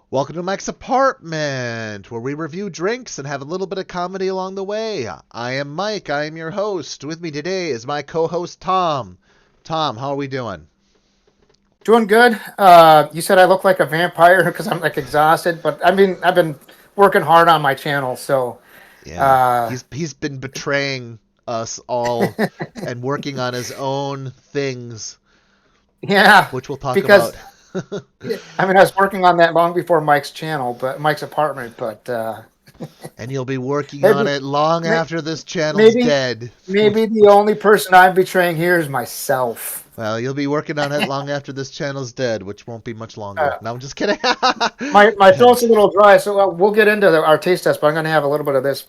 Welcome to Mike's apartment, where we review drinks and have a little bit of comedy along the way. I am Mike. I am your host. With me today is my co-host Thom. Thom, how are we doing? Doing good. You said I look like a vampire because I'm like exhausted, but I've been working hard on my channel, so Yeah, uh, he's been betraying us all and working on his own things, yeah, which we'll talk because about. I was working on that long before Mike's channel, but Mike's apartment, but And you'll be working on maybe it long may- after this channel's maybe dead. maybe the only person I'm betraying here is myself. Well, you'll be working on it long after this channel's dead, which won't be much longer. Uh, No, I'm just kidding. my throat's a little dry, so we'll get into our taste test. But I'm going to have a little bit of this,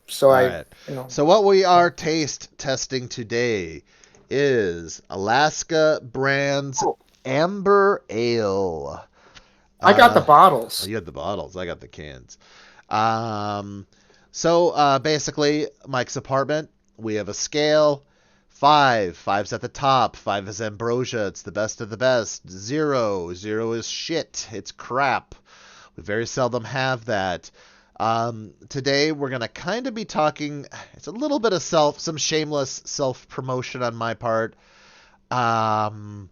so All I, right. you know, So what we are taste testing today is Alaska Brand's oh, Amber Ale. I got the Uh, bottles. you got the bottles. I got the cans. So basically, Mike's apartment. We have a scale. Five's at the top. Five is ambrosia. It's the best of the best. Zero is shit. It's crap. We very seldom have that. Today we're gonna kind of be talking. It's a little bit of some shameless self promotion on my part. Um,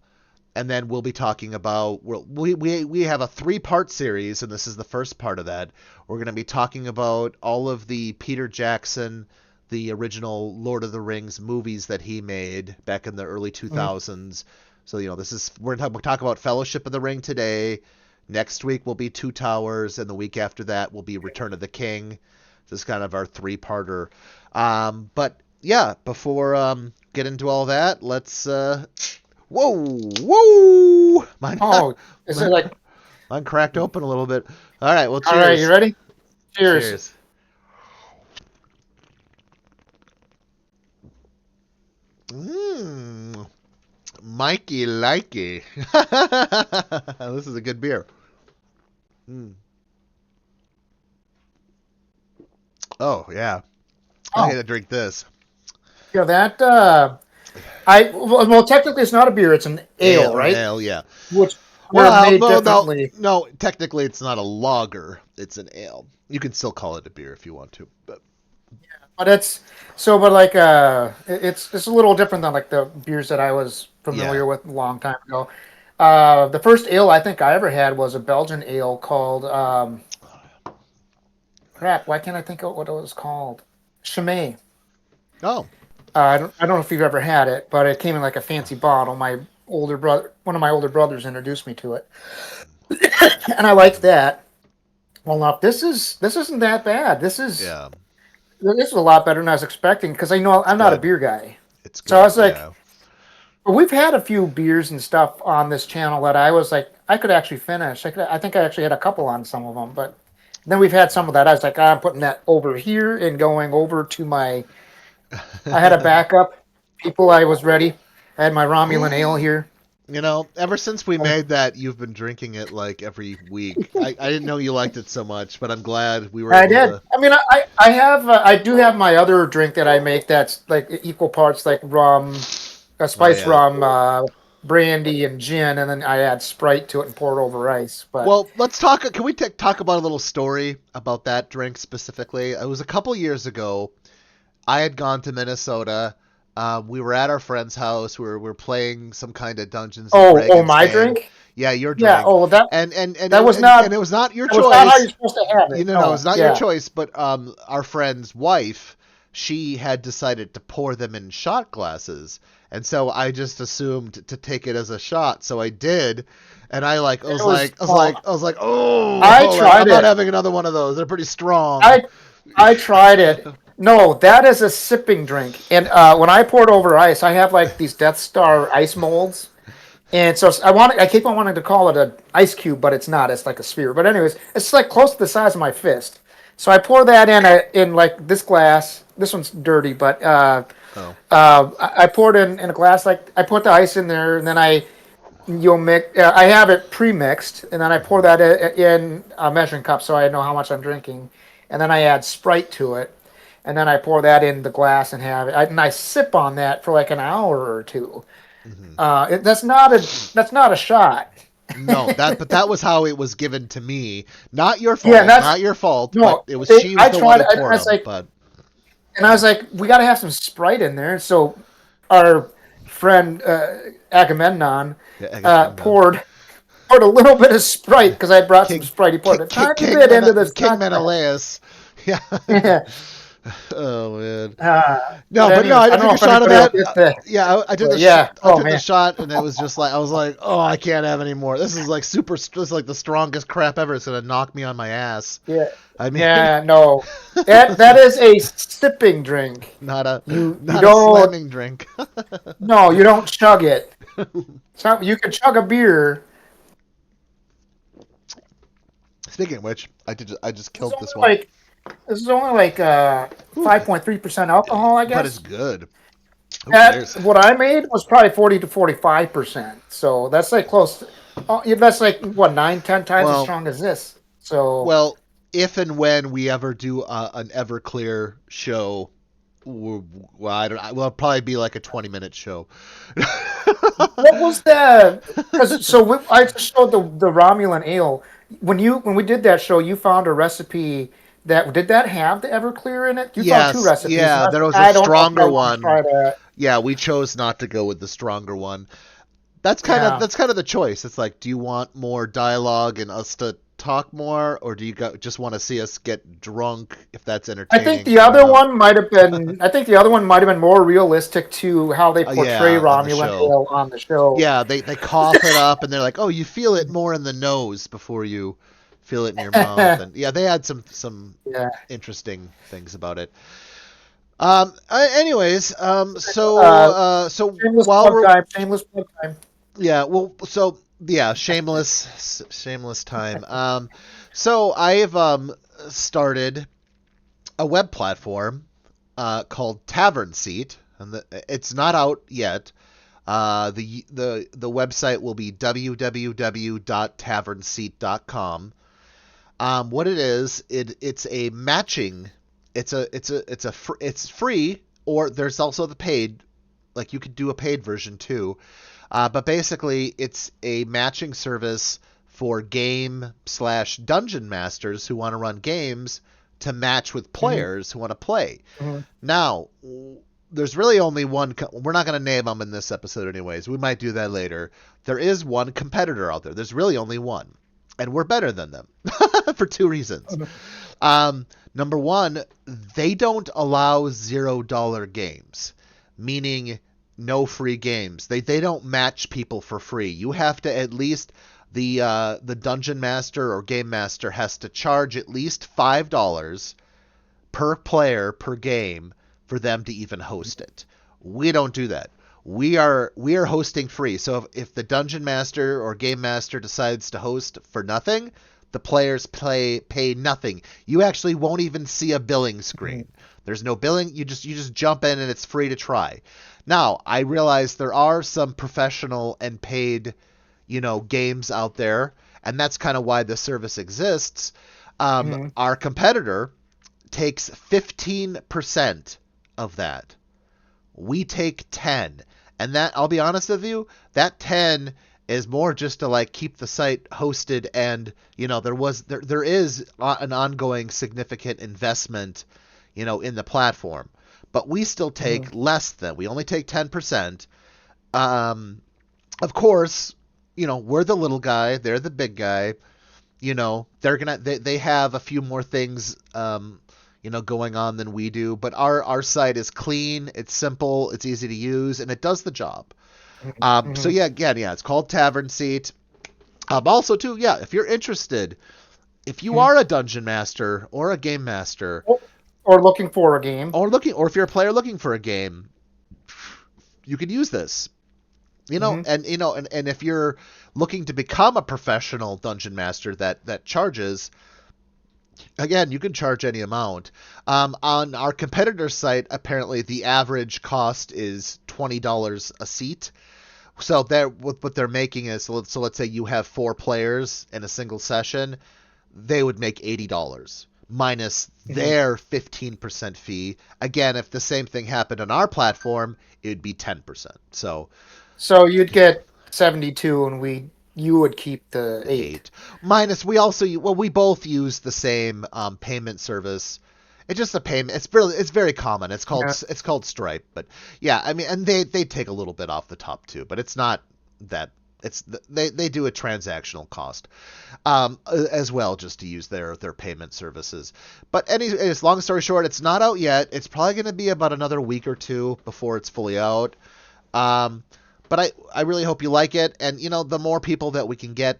and then we'll be talking about we have a three-part series, and this is the first part of that. We're going to be talking about all of the Peter Jackson, the original Lord of the Rings movies that he made back in the early Mm. 2000s. So this is we'll talk about Fellowship of the Ring today. Next week will be Two Towers, and the week after that will be Return of the King. This is kind of our three-parter. But yeah, before get into all that, let's whoa, whoa! Oh, is it Mine, like? mine cracked open a little bit. All right, well, All right, you cheers. ready? Cheers. Cheers. Mmm, Mikey likey. This is a good beer. Mm. Oh yeah, I Oh, gotta drink this. yeah, that technically it's not a beer, it's an ale, Ale, right? ale, yeah. Which were Well, made no, no, differently. no. Technically, it's not a lager. It's an ale. You can still call it a beer if you want to, but But it's so but like it's a little different than like the beers that I was yeah. familiar with a long time ago. The first ale I think I ever had was a Belgian ale called crap, why can't I think of what it was called? Chimay. Oh, I don't know if you've ever had it, but it came in like a fancy bottle. One of my older brothers introduced me to it, and I liked that. Well, now this isn't that bad. yeah. This is a lot better than I was expecting because I know It's I'm not a good. beer guy. It's So I good. was like, Yeah. well, we've had a few beers and stuff on this channel that I was like, I could actually finish. I think I actually had a couple on some of them, but then we've had some of that. I was like, I'm putting that over here and going over to my. I had a backup. People, I was ready. I had my Romulan ale here. Ever since we made that, you've been drinking it like every week. I didn't know you liked it so much, but I'm glad we were I able did. to. I mean, I have I do have my other drink that I make that's like equal parts like rum, Oh spice yeah. rum, brandy, and gin, and then I add Sprite to it and pour it over ice. But Well, let's talk. Can we talk about a little story about that drink specifically? It was a couple years ago. I had gone to Minnesota. We were at our friend's house. We were playing some kind of Dungeons and Dragons my game. drink? Yeah, your Yeah. drink, Oh, and that it was and not it was not your that was not how you're choice. supposed to have it. No, it's No. not your Yeah. choice. But our friend's wife, she had decided to pour them in shot glasses, and so I just assumed to take it as a shot. So I did, and I It was was. like, I was like, Oh, I was like, oh, I like I'm tried not it. having another one of those. They're pretty strong. I I tried it. No, that is a sipping drink. And when I pour it over ice, I have like these Death Star ice molds. And so I keep on wanting to call it an ice cube, but it's not. It's like a sphere. But anyways, it's like close to the size of my fist. So I pour that in like this glass. This one's dirty, but Oh, I poured in a glass. Like I put the ice in there, and then you'll mix. I have it pre-mixed, and then I pour hmm that in a measuring cup so I know how much I'm drinking, and then I add Sprite to it, and then I pour that in the glass and have it. And I sip on that for like an hour or two. hmm That's not a shot. No, but that was how it was given to me. Not your Yeah, fault, not your fault, but no. it was she was I the one tried. who poured them. But I was like, we got to have some Sprite in there. So our friend Agamemnon yeah, I guess no. poured a little bit of Sprite because I brought some King Sprite. He poured King a King, tiny King, bit into Men- the King stock. Menelaus. Yeah. Yeah. Oh man. Uh, No, but no, anyways, I I don't took know a if shot of anybody will that. get that. Yeah, But yeah. I Oh took the man. shot, and it was just like I was like, oh, I can't have any more. This is like this is like the strongest crap ever. It's gonna knock me on my ass. Yeah. I mean, Yeah. No. That is a sipping drink. You not a don't. slamming drink. No, you don't chug it. You can chug a beer. Speaking of which, I just This is killed only this one. like this is only like Whew. 5.3% alcohol, I But it's guess. good. Who That cares? what I made was probably 40 to 45%. So that's like close. Oh, yeah, that's like what 9, 10 times as Well, strong as this. So well, if and when we ever do an Everclear show, well, I don't. Well, it'll probably be like a 20-minute show. what was the? Because I just showed the Romulan ale. When we did that show, you found a recipe that did that have the Everclear in it? You found two Yes, recipes, and yeah, I was there like, was a I don't know if I stronger want to try one. that. Yeah, we chose not to go with the stronger one. Yeah. That's kind of the choice. It's like, do you want more dialogue and us to talk more, or do you just want to see us get drunk if that's I think entertaining? the I don't other know. one might have been. I think the other one might have been more realistic to how they portray Yeah, on the Romulan show. ale on the show. Yeah, they cough it up and they're like, "Oh, you feel it more in the nose before you feel it in your mouth." And yeah, they had some Yeah. interesting things about it. Anyways, Uh, so shameless while plug we're time. Shameless plug time. yeah, well, so yeah, shameless time. So I've started a web platform called TavernSeat, and it's not out yet. The website will be www.tavernseat.com. What it is, it's a matching. It's free, or there's also the paid. Like you could do a paid version too. But basically, it's a matching service for game/dungeon masters who want to run games to match with Mhm, players who want to play. mhm, Now, there's really only one. We're not going to name them in this episode, anyways. We might do that later. There is one competitor out there. There's really only one, and we're better than them for two reasons. mhm, Number one, they don't allow $0 games, meaning no free games. They don't match people for free. You have to at least the dungeon master or game master has to charge at least $5 per player per game for them to even host it. We don't do that. We are hosting free. So if the dungeon master or game master decides to host for nothing, the players pay nothing. You actually won't even see a billing mhm, screen. There's no billing. You just jump in and it's free to try. Now, I realize there are some professional and paid, games out there, and that's kind of why the service exists. mhm. Our competitor takes 15% of that. We take 10. And that, I'll be honest with you, that 10 is more just to like keep the site hosted, and there is an ongoing significant investment, in the platform. But we still Mhm. take less than. We only take 10%. Um of course, we're the little guy, they're the big guy. They have a few more things going on than we do, but our site is clean, it's simple, it's easy to use, and it does the job. So Mhm. yeah, again, yeah, it's called Tavern Seat. Also too, yeah, if you're interested, if you Mhm. are a dungeon master or a game master, Or looking for a game. or if you're a player looking for a game, you could use this. Hmm. And if you're looking to become a professional dungeon master that charges, again, you can charge any amount. On our competitor site, apparently the average cost is $20 a seat. So what they're making is, so let's say you have four players in a single session, they would make $80 minus Hmm. their 15% fee. Again, if the same thing happened on our platform, it would be 10%. So So you'd get 72, and we you would keep the 8. 8 minus we also well we both use the same payment service. It's just a payment. It's very common. Yeah. It's called Stripe. But yeah, I mean, and they take a little bit off the top too, but it's not that. They do a transactional cost as well just to use their payment services. But anyways, long story short, it's not out yet. It's probably going to be about another week or two before it's fully out. Um, but I really hope you like it. And the more people that we can get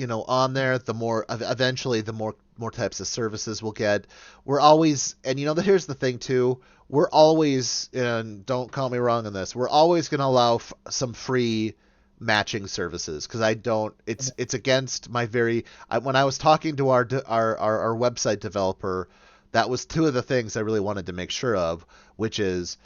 on there, the more eventually the more types of services we'll get. We're always, and here's the thing too. We're always, and don't call me wrong on this. We're always going to allow some free matching services because I don't. It's against my when I was talking to our website developer, that was two of the things I really wanted to make sure of, which is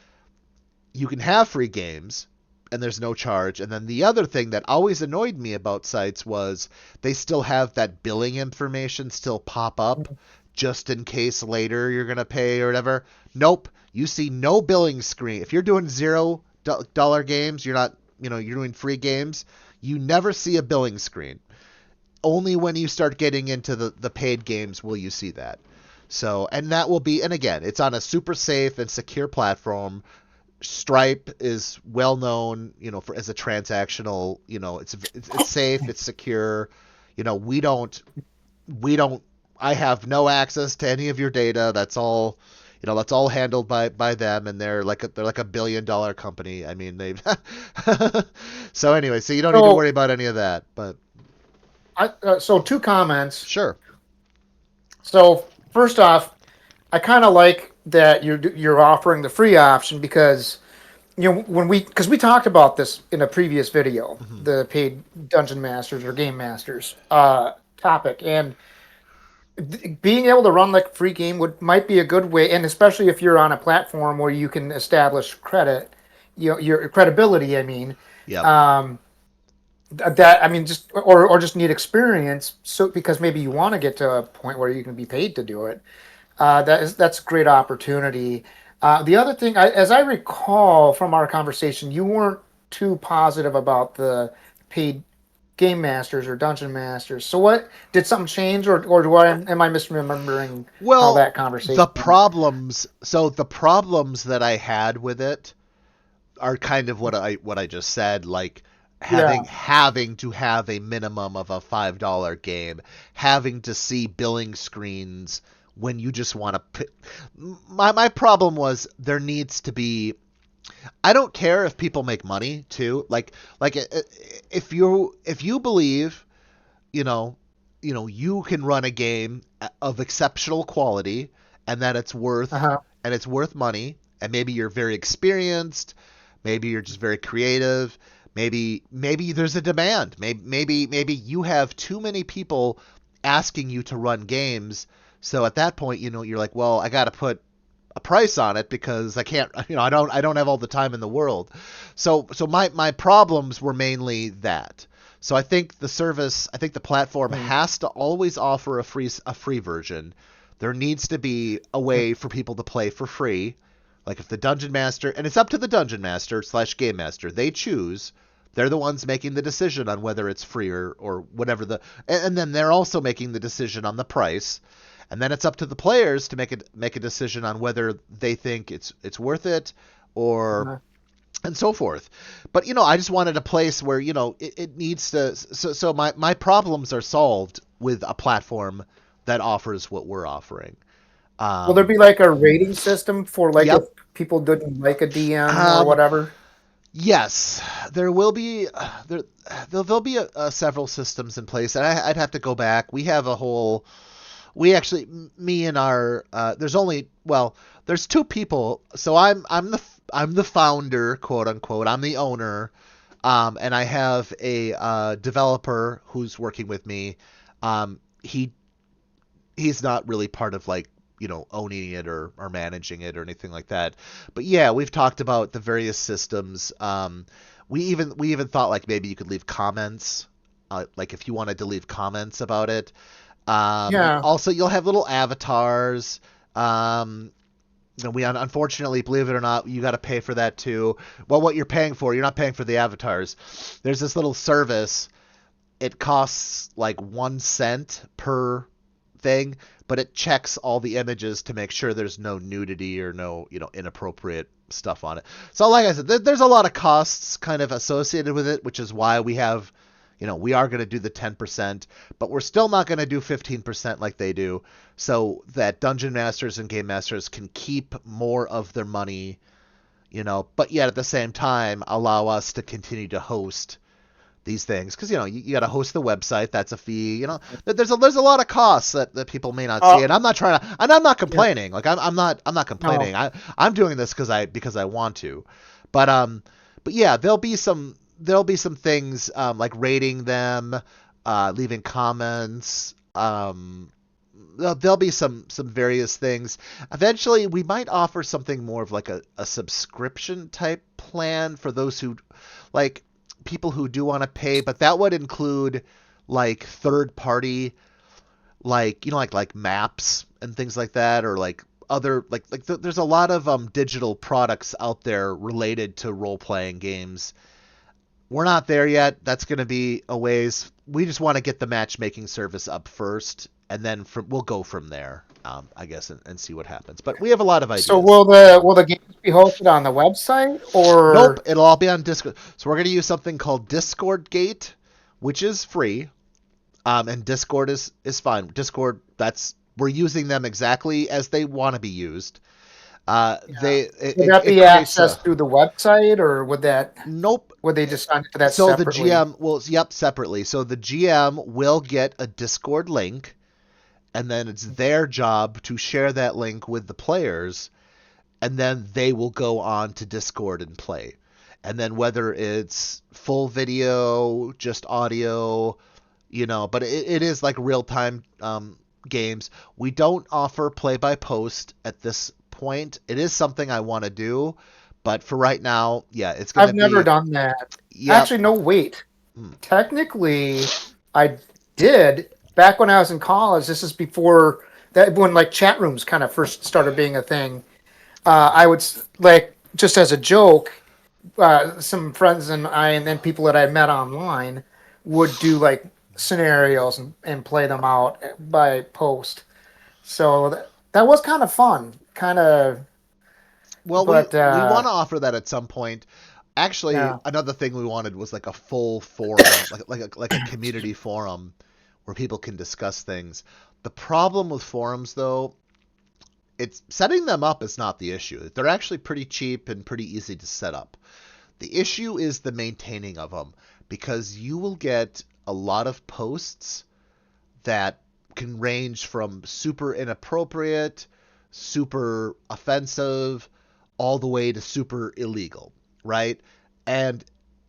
you can have free games and there's no charge. And then the other thing that always annoyed me about sites was they still have that billing information still pop up just in case later you're going to pay or whatever. Nope. You see no billing screen. If you're doing $0 games, you're not, you're doing free games, you never see a billing screen. Only when you start getting into the paid games will you see that. So, and that will be, and again, it's on a super safe and secure platform. Stripe is well known, as a transactional, it's safe, it's secure. We don't. I have no access to any of your data. That's all. That's all handled by them, and they're like a $1 billion company. I mean, they. So anyway, so you don't need to worry about any of that. But So 2 comments. sure. So first off, I kind of like that you're offering the free option because because we talked about this in a previous video, the paid dungeon masters or game masters topic, and being able to run like a free game might be a good way, and especially if you're on a platform where you can establish credit, your credibility. I mean, Yep. just or just need experience. So because maybe you want to get to a point where you can be paid to do it. That's a great opportunity. The other thing, as I recall from our conversation, you weren't too positive about the paid game masters or dungeon masters. So what did something change, or am I misremembering how Well, that conversation went? the problems that I had with it are kind of what I just said, like Yeah. having to have a minimum of a $5 game, having to see billing screens when you just want to. My problem was there needs to be. I don't care if people make money too. Like if you believe, you know, you can run a game of exceptional quality and that Uh-huh. it's worth money, and maybe you're very experienced, maybe you're just very creative, maybe there's a demand, maybe you have too many people asking you to run games, so at that point, you're like, well, I got to put a price on it because I can't, I don't have all the time in the world. So my problems were mainly that. So I think the platform Mm. has to always offer a free version. There needs to be a way for people to play for free. Like if the dungeon master, and it's up to the dungeon master / game master, they choose. They're the ones making the decision on whether it's free or whatever and then they're also making the decision on the price. And then it's up to the players to make a decision on whether they think it's worth it or Uh-huh. and so forth. But I just wanted a place where it needs to. So my problems are solved with a platform that offers what we're offering. Will there Um, be like a rating system for like if yep. people didn't like a DM or Um, whatever? yes, there will be there'll be several systems in place, and I'd have to go back. We have a whole. We actually, me and our there's two people. So I'm the founder, quote unquote. I'm the owner, and I have a developer who's working with me. Um, he he's not really part of like owning it or managing it or anything like that. But yeah, we've talked about the various systems. We even thought like maybe you could leave comments, like if you wanted to leave comments about it. Yeah. Also, you'll have little avatars. And we unfortunately, believe it or not, you got to pay for that too. Well, what you're paying for, you're not paying for the avatars. There's this little service. it costs like 1 cent per thing, but it checks all the images to make sure there's no nudity or no, inappropriate stuff on it. So like I said, there's a lot of costs kind of associated with it, which is why we have, we are going to do the 10%, but we're still not going to do 15% like they do, so that dungeon masters and game masters can keep more of their money, but yet at the same time allow us to continue to host these things, because you got to host the website. That's a fee. There's a lot of costs that people may not see, and I'm not trying to, and I'm not complaining. Like I'm not complaining. No. I'm doing this because I want to, but yeah, there'll be some things, like rating them, leaving comments. There'll be some various things. Eventually, we might offer something more of like a subscription type plan for those who like people who do want to pay, but that would include like third party, like like maps and things like that, or like other there's a lot of digital products out there related to role playing games. We're not there yet. That's going to be a ways. We just want to get the matchmaking service up first, and then we'll go from there, I guess, and see what happens. But we have a lot of So ideas. will the games be hosted on the website Nope, or? it'll all be on Discord. So we're going to use something called Discord Gate, which is free, and Discord is fine. Discord, we're using them exactly as they want to be used. Yeah. They Would it, that it be creates accessed a through the website, or nope. would they just sign into that So the separately? GM will, yep, separately. So the GM will get a Discord link, and then it's their job to share that link with the players, and then they will go on to Discord and play. And then whether it's full video, just audio, but it is like real time, games. We don't offer play by post at this point. It is something I want to do, but for right now, yeah, it's going to I've never be, done that. yep. Actually, no, wait. Hmm. Technically, I did back when I was in college. This is before that, when like chat rooms kind of first started being a thing. I would like, just as a joke, some friends and I, and then people that I met online would do like scenarios and play them out by post. So that was kind of fun, kind of. Well, we But we want to offer that at some point. Actually, yeah, another thing we wanted was like a full forum, like a community forum where people can discuss things. The problem with forums, though, it's setting them up is not the issue. They're actually pretty cheap and pretty easy to set up. The issue is the maintaining of them, because you will get a lot of posts that can range from super inappropriate, super offensive, all the way to super illegal, right? And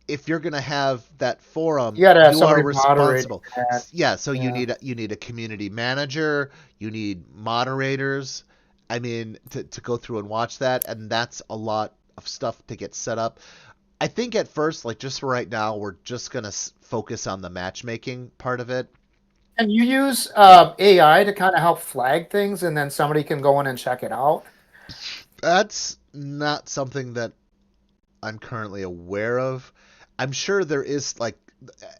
if you're going to have that forum, you got to have you are somebody moderating responsible. that. Yeah, so you Yeah. need a community manager, you need moderators. I mean, to go through and watch that, and that's a lot of stuff to get set up. I think at first, like just for right now, we're just gonna focus on the matchmaking part of it. Can you use AI to kind of help flag things, and then somebody can go in and check it out? That's not something that I'm currently aware of. I'm sure there is like,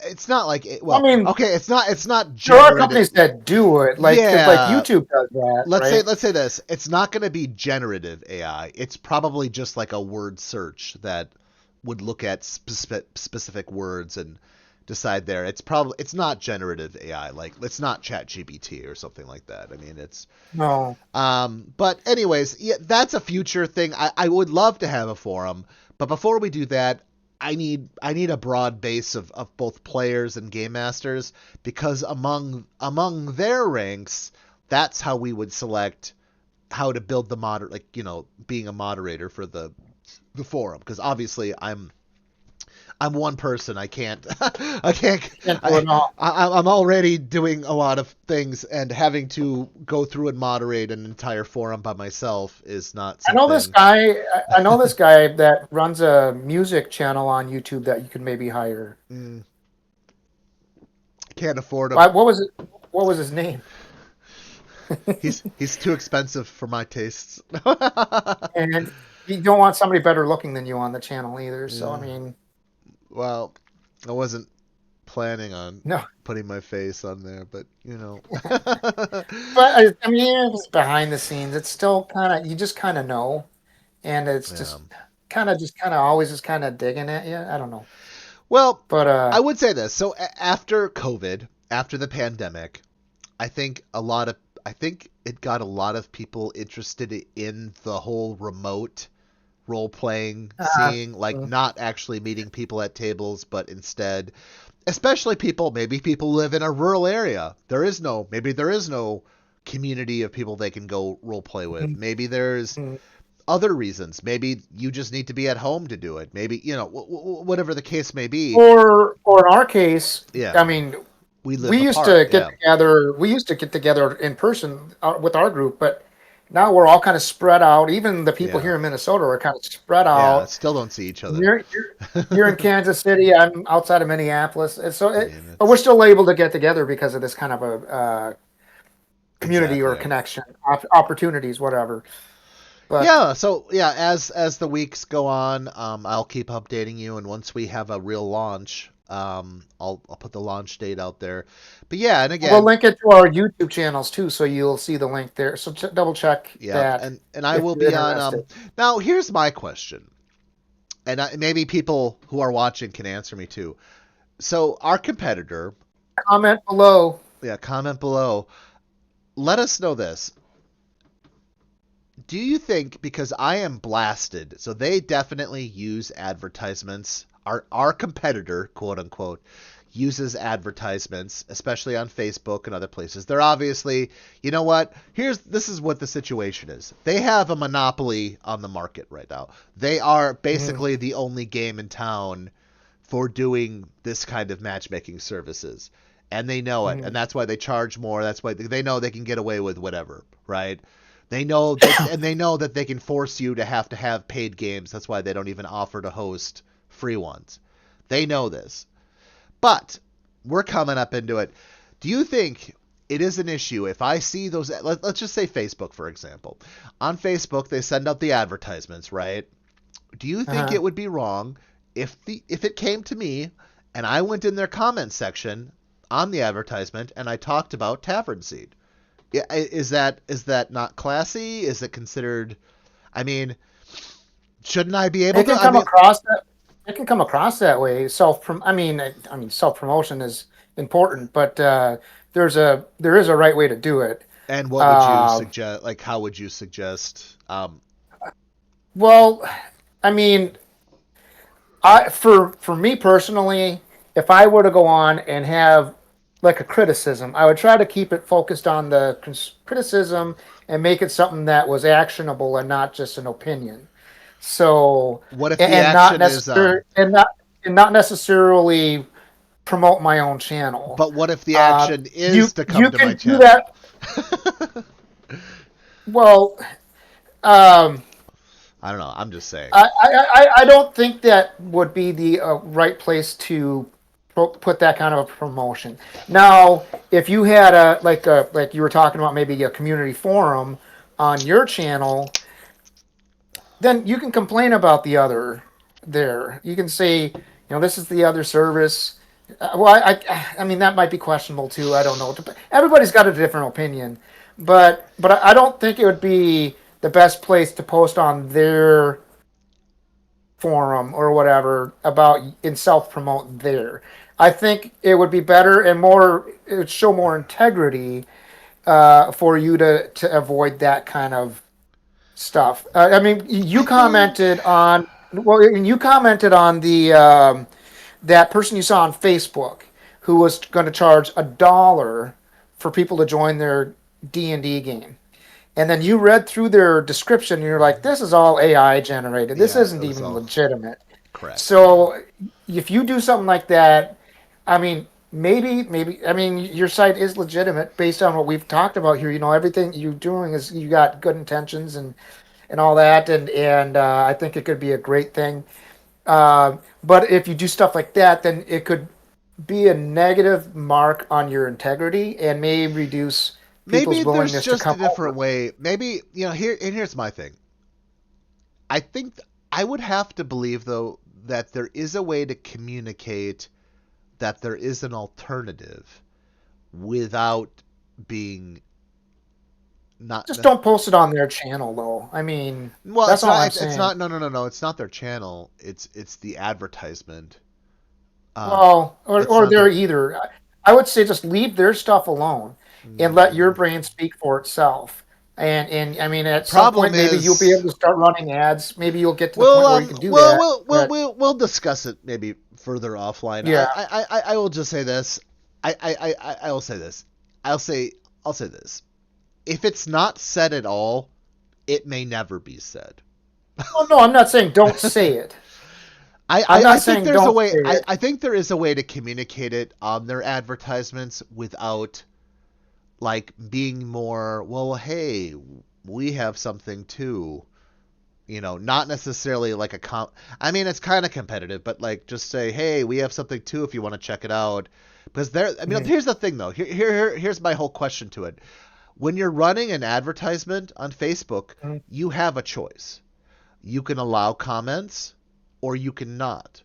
it's not like I well, mean, okay, it's not there are generative. companies that do it, like because like Yeah, YouTube does that, let's say right? let's say this. It's not going to be generative AI. It's probably just like a word search that would look at specific words and decide there. It's not generative AI. Like it's not ChatGPT or something like that. I mean, it's No, but anyways, yeah, that's a future thing. I would love to have a forum, but before we do that, I need a broad base of both players and game masters, because among their ranks, that's how we would select how to build the being a moderator for the forum, because obviously I'm one person. I can't. I can't. can't do it all. I'm already doing a lot of things, and having to go through and moderate an entire forum by myself is not I know this something. guy. I know this guy that runs a music channel on YouTube that you could maybe hire. Mm, can't afford him. What was it? What was his name? He's too expensive for my tastes. And you don't want somebody better looking than you on the channel either. So I Yeah. mean, Well, I wasn't planning on No, putting my face on there, but but I mean, it's behind the scenes. It's still kind of you just kind of know, and it's yeah. just kind of always just kind of digging at you. I don't know, Well, but I would say this. So after COVID, after the pandemic, I think I think it got a lot of people interested in the whole remote role playing, uh, seeing like mm, not actually meeting people at tables, but instead, especially maybe people live in a rural area. Maybe there is no community of people they can go role play with. mm, Maybe there's mm. other reasons. Maybe you just need to be at home to do it. Maybe, whatever the case may be. Or in our case, Yeah. I mean, We live apart. Yeah. We used to get together in person with our group, but now we're all kind of spread out. Even the people Yeah. here in Minnesota are kind of spread Yeah. out. Still don't see each other. You're in Kansas City. I'm outside of Minneapolis, and I mean, but we're it's still able to get together because of this kind of a community or exactly. connection, opportunities, whatever. But Yeah, so yeah, as the weeks go on, I'll keep updating you, and once we have a real launch, I'll put the launch date out there. But yeah, and we'll again, link it to our YouTube channels too, so you'll see the link there. So double check yeah, that and I if will you're be on. interested. Now here's my question, and maybe people who are watching can answer me too. So our competitor, Comment below. yeah, comment below. Let us know this. Do you think, because I am blasted, so they definitely use advertisements. Our competitor, quote unquote, uses advertisements, especially on Facebook and other places. They're obviously, you know what? This is what the situation is. They have a monopoly on the market right now. They are Mhm, basically the only game in town for doing this kind of matchmaking services. And they know it, and mhm. that's why they charge more. That's why they know they can get away with whatever, right? They know that they can force you to have paid games. That's why they don't even offer to host free ones. They know this. But we're coming up into it. Do you think it is an issue if I see those? Let's just say Facebook, for example. On Facebook, they send out the advertisements, right? Do you think Uh-huh. it would be wrong if it came to me and I went in their comment section on the advertisement and I talked about TavernSeat? Yeah, is that not classy? Is it considered? I mean, shouldn't I be able It to? can I come mean, across that. It can come across that way. I mean, self promotion is important, but there is a right way to do it. and what would you Uh, suggest? Like, how would you suggest? well, I mean, for me personally, if I were to go on and have like a criticism, I would try to keep it focused on the criticism and make it something that was actionable and not just an opinion. So What if the and not action is? necessarily and not necessarily promote my own channel. But what if the action You is to come you to my can do channel? that. Well, um, I don't know. I'm just saying. I don't think that would be the right place to put that kind of a promotion. Now, if you had like you were talking about maybe a community forum on your channel, then you can complain about the other there. You can say, this is the other service. I mean, that might be questionable too. I don't know. Everybody's got a different opinion, but I don't think it would be the best place to post on their forum or whatever about and self promote there. I think it would be better and more. It would show more integrity for you to avoid that kind of stuff. I mean, you I think. commented on you commented on the that person you saw on Facebook who was going to charge $1 for people to join their D&D game. And then you read through their description and you're like, this is all AI generated. This Yeah, it isn't was even all legitimate. correct. Yeah. So if you do something like that, I mean, maybe, I mean, your site is legitimate based on what we've talked about here. Everything you're doing is you got good intentions and all that. And I think it could be a great thing. But if you do stuff like that, then it could be a negative mark on your integrity and may reduce people's Maybe there's willingness to just come a different over. way. Maybe here's my thing. I think I would have to believe though that there is a way to communicate that there is an alternative without being not. Just don't post it on their channel, though. I mean, Well, that's it's all not. I'm It's saying. not. No. It's not their channel. It's the advertisement. Um, Well, it's or not they're their. either. I would say just leave their stuff alone and let your Mm, brand speak for itself. And I mean, at some problem point, maybe you'll be is, able to start running ads. Maybe you'll get to the we'll point where you can do that. But we'll discuss it maybe further offline. yeah, I will just say this. I will say this. I'll say I'll say this. If it's not said at all, it may never be said. well, no, I'm not saying don't say it. I'm I not think saying there's a don't way. say it. I think there is a way to communicate it on their advertisements without like being more. Well, hey, we have something too. Not necessarily like I mean, it's kind of competitive, but like just say, hey, we have something too if you want to check it out. Because there, I mean, Mhm. here's the thing though. Here's my whole question to it. When you're running an advertisement on Facebook, Mhm. you have a choice. You can allow comments or you cannot.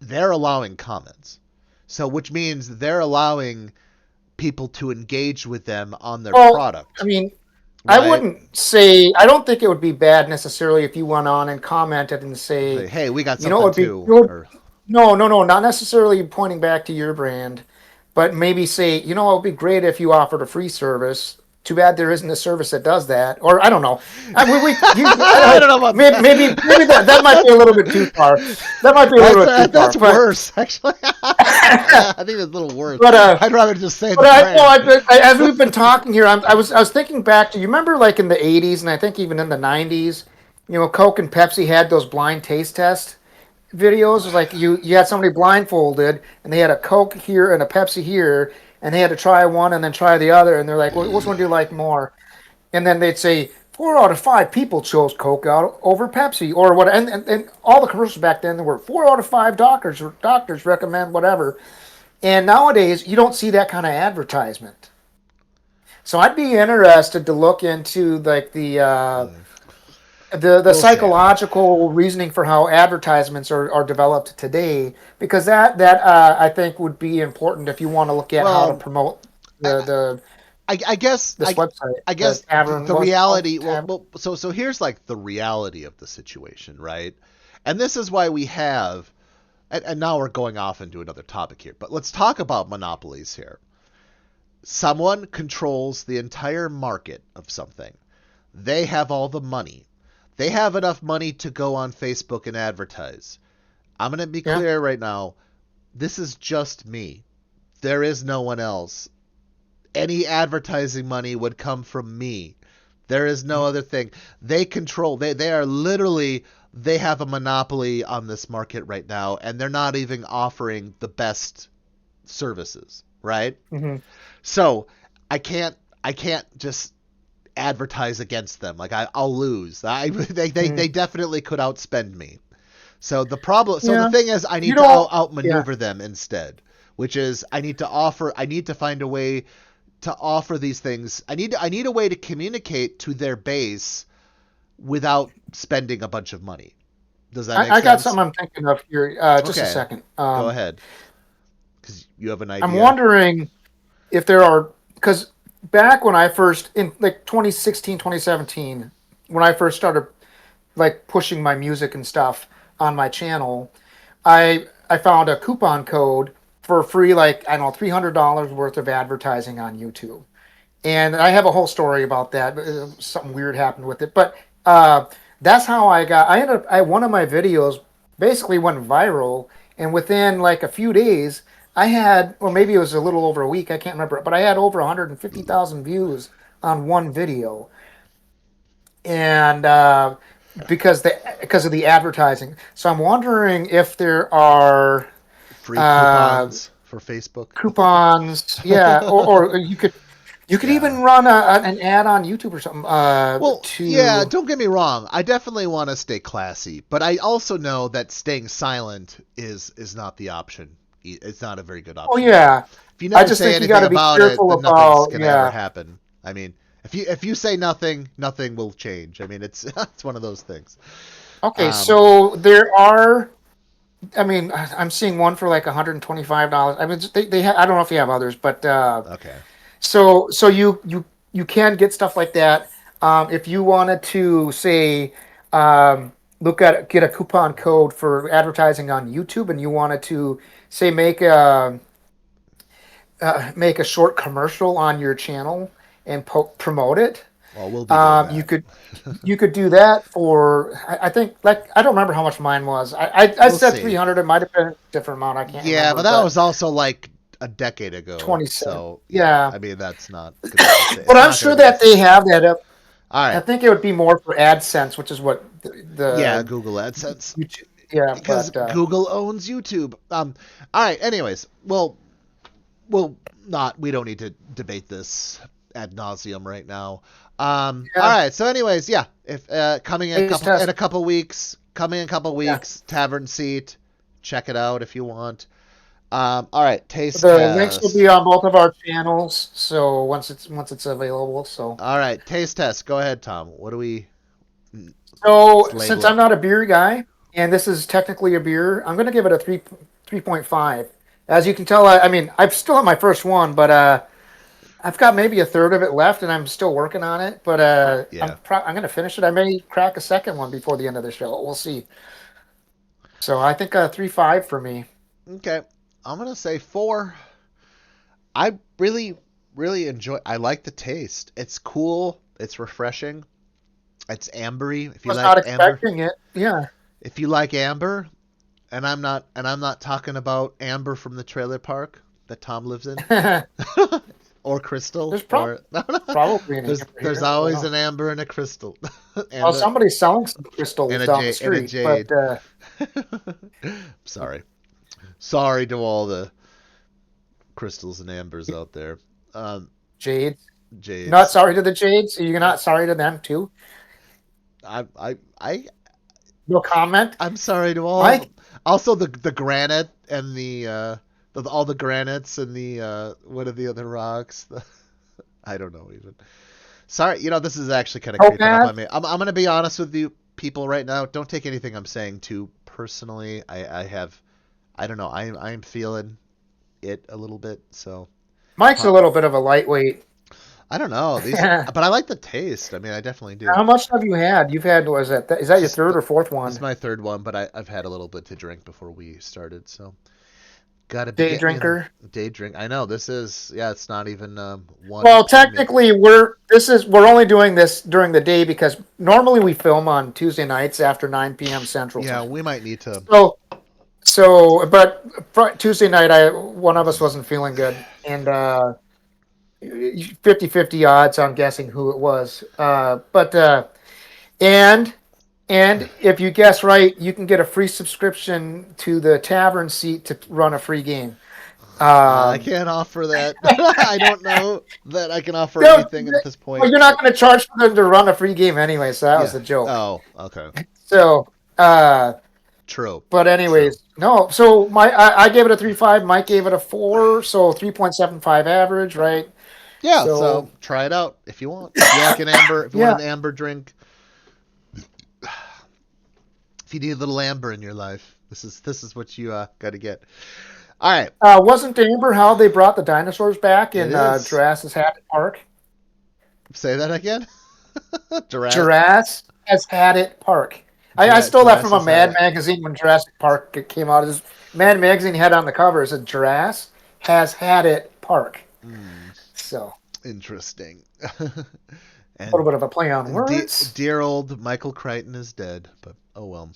They're allowing comments. So, which means they're allowing people to engage with them on their Well, I product, mean, I right? wouldn't say I don't think it would be bad necessarily if you went on and commented and Say, say, hey, we got you know, it something would be too, good. or No, not necessarily pointing back to your brand, but maybe say, you know, it would be great if you offered a free service. Too bad there isn't a service that does that, or I don't know. I don't know about Maybe that might be a little bit too far. That might be a little bit too that's far, but worse actually. I think that's a little worse. but I'd rather just say but the I know brand. as we've been talking here, I was thinking back to you remember like in the '80s and I think even in the '90s, you know, Coke and Pepsi had those blind taste tests videos. It was like you had somebody blindfolded and they had a Coke here and a Pepsi here, and they had to try one and then try the other, and they're like, well, which one do you like more? And then they'd say 4 out of 5 people chose Coke out over Pepsi or what, and all the commercials back then there were 4 out of 5 doctors recommend whatever. And nowadays you don't see that kind of advertisement. So I'd be interested to look into like Mm, the we'll see. psychological reasoning for how advertisements are developed today, because I think would be important if you want to look at how to Well, promote I, the I guess this website, I the guess tavern the was it called reality. Well, tavern. so here's like the reality of the situation, right? And this is why we have. And now we're going off into another topic here, but let's talk about monopolies here. Someone controls the entire market of something. They have all the money. They have enough money to go on Facebook and advertise. I'm going to be Yeah. clear right now. This is just me. There is no one else. Any advertising money would come from me. There is no other thing. They control. They are literally. They have a monopoly on this market right now, and they're not even offering the best services, right? Hmm. So I can't just advertise against them. Like I'll lose. Hmm. They definitely could outspend me. So the Yeah. thing is, I You need to don't. Yeah. outmaneuver them instead, which is I need to find a way to offer these things. I need a way to communicate to their base without spending a bunch of money. Does that make I got sense? something I'm thinking of here. Just a Okay, second. go ahead, because you have an I'm idea. wondering if there are because back when I first in like 2016, 2017, when I first started like pushing my music and stuff on my channel, I found a coupon code for free, like I don't know, $300 worth of advertising on YouTube. And I have a whole story about that. Something weird happened with it, but uh, that's how I got. I ended up. One of my videos basically went viral, and within like a few days, I had, or maybe it was a little over a week. I can't remember, but I had over 150,000 views on one video, and because of the advertising. So I'm wondering if there are Free uh, coupons for Facebook. coupons, yeah, or you could Yeah. even run an ad on YouTube or something Well, yeah, to don't get me wrong. I definitely want to stay classy, but I also know that staying silent is not the option. It's not a very good oh option either. yeah. If you I never just say think you got anything to be about it, careful then nothing's about gonna ever yeah. happen. I mean, if you say nothing, nothing will change. I mean, it's it's one of those things. Okay, Um, so I mean, I'm seeing one for like $125. I mean, I don't know if you have others, but Okay. so you can get stuff like that. If you wanted to say get a coupon code for advertising on YouTube, and you wanted to say make a short commercial on your channel and promote it, Well, we'll be doing you that. could do that for I think like I don't remember how much mine was. I We'll said see. 300. It might have been a different amount. I can't Yeah, remember, but that but was also like a decade ago. 27. So yeah, Yeah, I mean that's not gonna be the same. but It's I'm not gonna sure be the that same. they have that up. All I right. think it would be more for AdSense, which is what Yeah, the Google AdSense YouTube. Yeah, because but Google owns YouTube. All right. Anyways, well, we'll not. We don't need to debate this ad nauseum right now. All yeah, right. So, anyways, yeah. If coming in a taste couple in test. a couple weeks, coming in a couple Yeah, weeks, Tavern Seat. Check it out if you want. All right. Taste the links will test. be on both of our channels. So once it's available. So All right. Taste test. Go ahead, Tom. What do we? so Let's since label I'm it. not a beer guy, and this is technically a beer, I'm gonna give it a 3.5. As you can tell, I mean I'm still at my first one, but I've got maybe a third of it left, and I'm still working on it. But Yeah. I'm gonna finish it. I may crack a second one before the end of the show. We'll see. So I think 3.5 for me. Okay. I'm gonna say 4. I really, really enjoy. I like the taste. It's cool. It's refreshing. It's ambery. If you Was not like amber, expecting it. Yeah. if you like amber, and I'm not talking about amber from the trailer park that Tom lives in, There's or crystal, prob- or probably an there's amber there's here. I don't always know. an amber and a crystal, Well, and a somebody's selling some and crystals a down the jade and a street, but jade. Sorry, sorry to all the crystals and ambers out there. Um, jades. Not Jades. sorry to the jades. You're not sorry to them too. I No comment, I'm sorry to all of Mike. them. Also, the granite and all the granites and the what are the other rocks? I don't know even. Sorry, this is actually kind of creeping up Topaz. on me. I'm gonna be honest with you, people, right now. Don't take anything I'm saying too personally. I don't know. I'm feeling it a little bit. So Mike's a how, little bit of a lightweight. I don't know these, How but I like the taste. I mean, I definitely do. much have you had? You've had, was that is that your Just third or fourth this is one? my third one, but I've had a little bit to drink before we started, so gotta be Day getting me in drinker. the day drink. I know this is yeah, it's not even Well, one minute. technically, we're only doing this during the day because normally we film on Tuesday nights after 9 p.m. Central Yeah, Time. we might need to. So but Tuesday night, one of us wasn't feeling good, and 50-50 odds on guessing who it was. And and if you guess right, you can get a free subscription to the Tavern Seat to run a free game. I Um, can't offer that. I don't know that I can offer no, anything at this well, point. you're not going to charge for them to run a free game anyway, so that was Yeah. the joke. Oh, okay. So, True. but True. anyways, no. So I gave it a 3.5. Mike gave it a 4. So 3.75 average, right? Yeah. So So try it out if you want. If you like an amber, if you want yeah, an amber drink, if you need a little amber in your life, this is what you got to get. All right. wasn't Amber how they brought the dinosaurs back It in is. Jurassic Park? Say that again. Jurassic. Jurassic had it Park. I stole that from a Jurassic had Mad it. magazine when Jurassic Park came out. This Mad magazine had on the cover it said Jurassic has had it Park. Hmm. So Interesting. a little and bit of a play on words. dear old Michael Crichton is dead, but oh well.